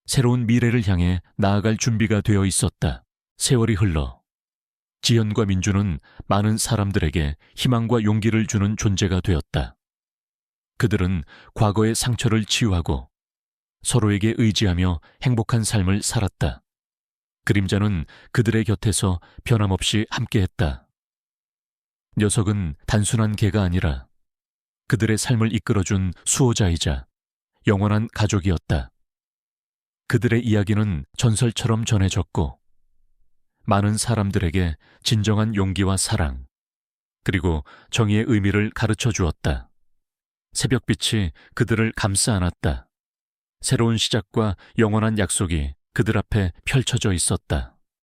새로운 미래를 향해 나아갈 준비가 되어 있었다. 세월이 흘러 지연과 민주는 많은 사람들에게 희망과 용기를 주는 존재가 되었다. 그들은 과거의 상처를 치유하고 서로에게 의지하며 행복한 삶을 살았다. 그림자는 그들의 곁에서 변함없이 함께했다. 녀석은 단순한 개가 아니라 그들의 삶을 이끌어준 수호자이자 영원한 가족이었다. 그들의 이야기는 전설처럼 전해졌고 많은 사람들에게 진정한 용기와 사랑, 그리고 정의의 의미를 가르쳐 주었다. 새벽빛이 그들을 감싸 안았다. 새로운 시작과 영원한 약속이 그들 앞에 펼쳐져 있었다.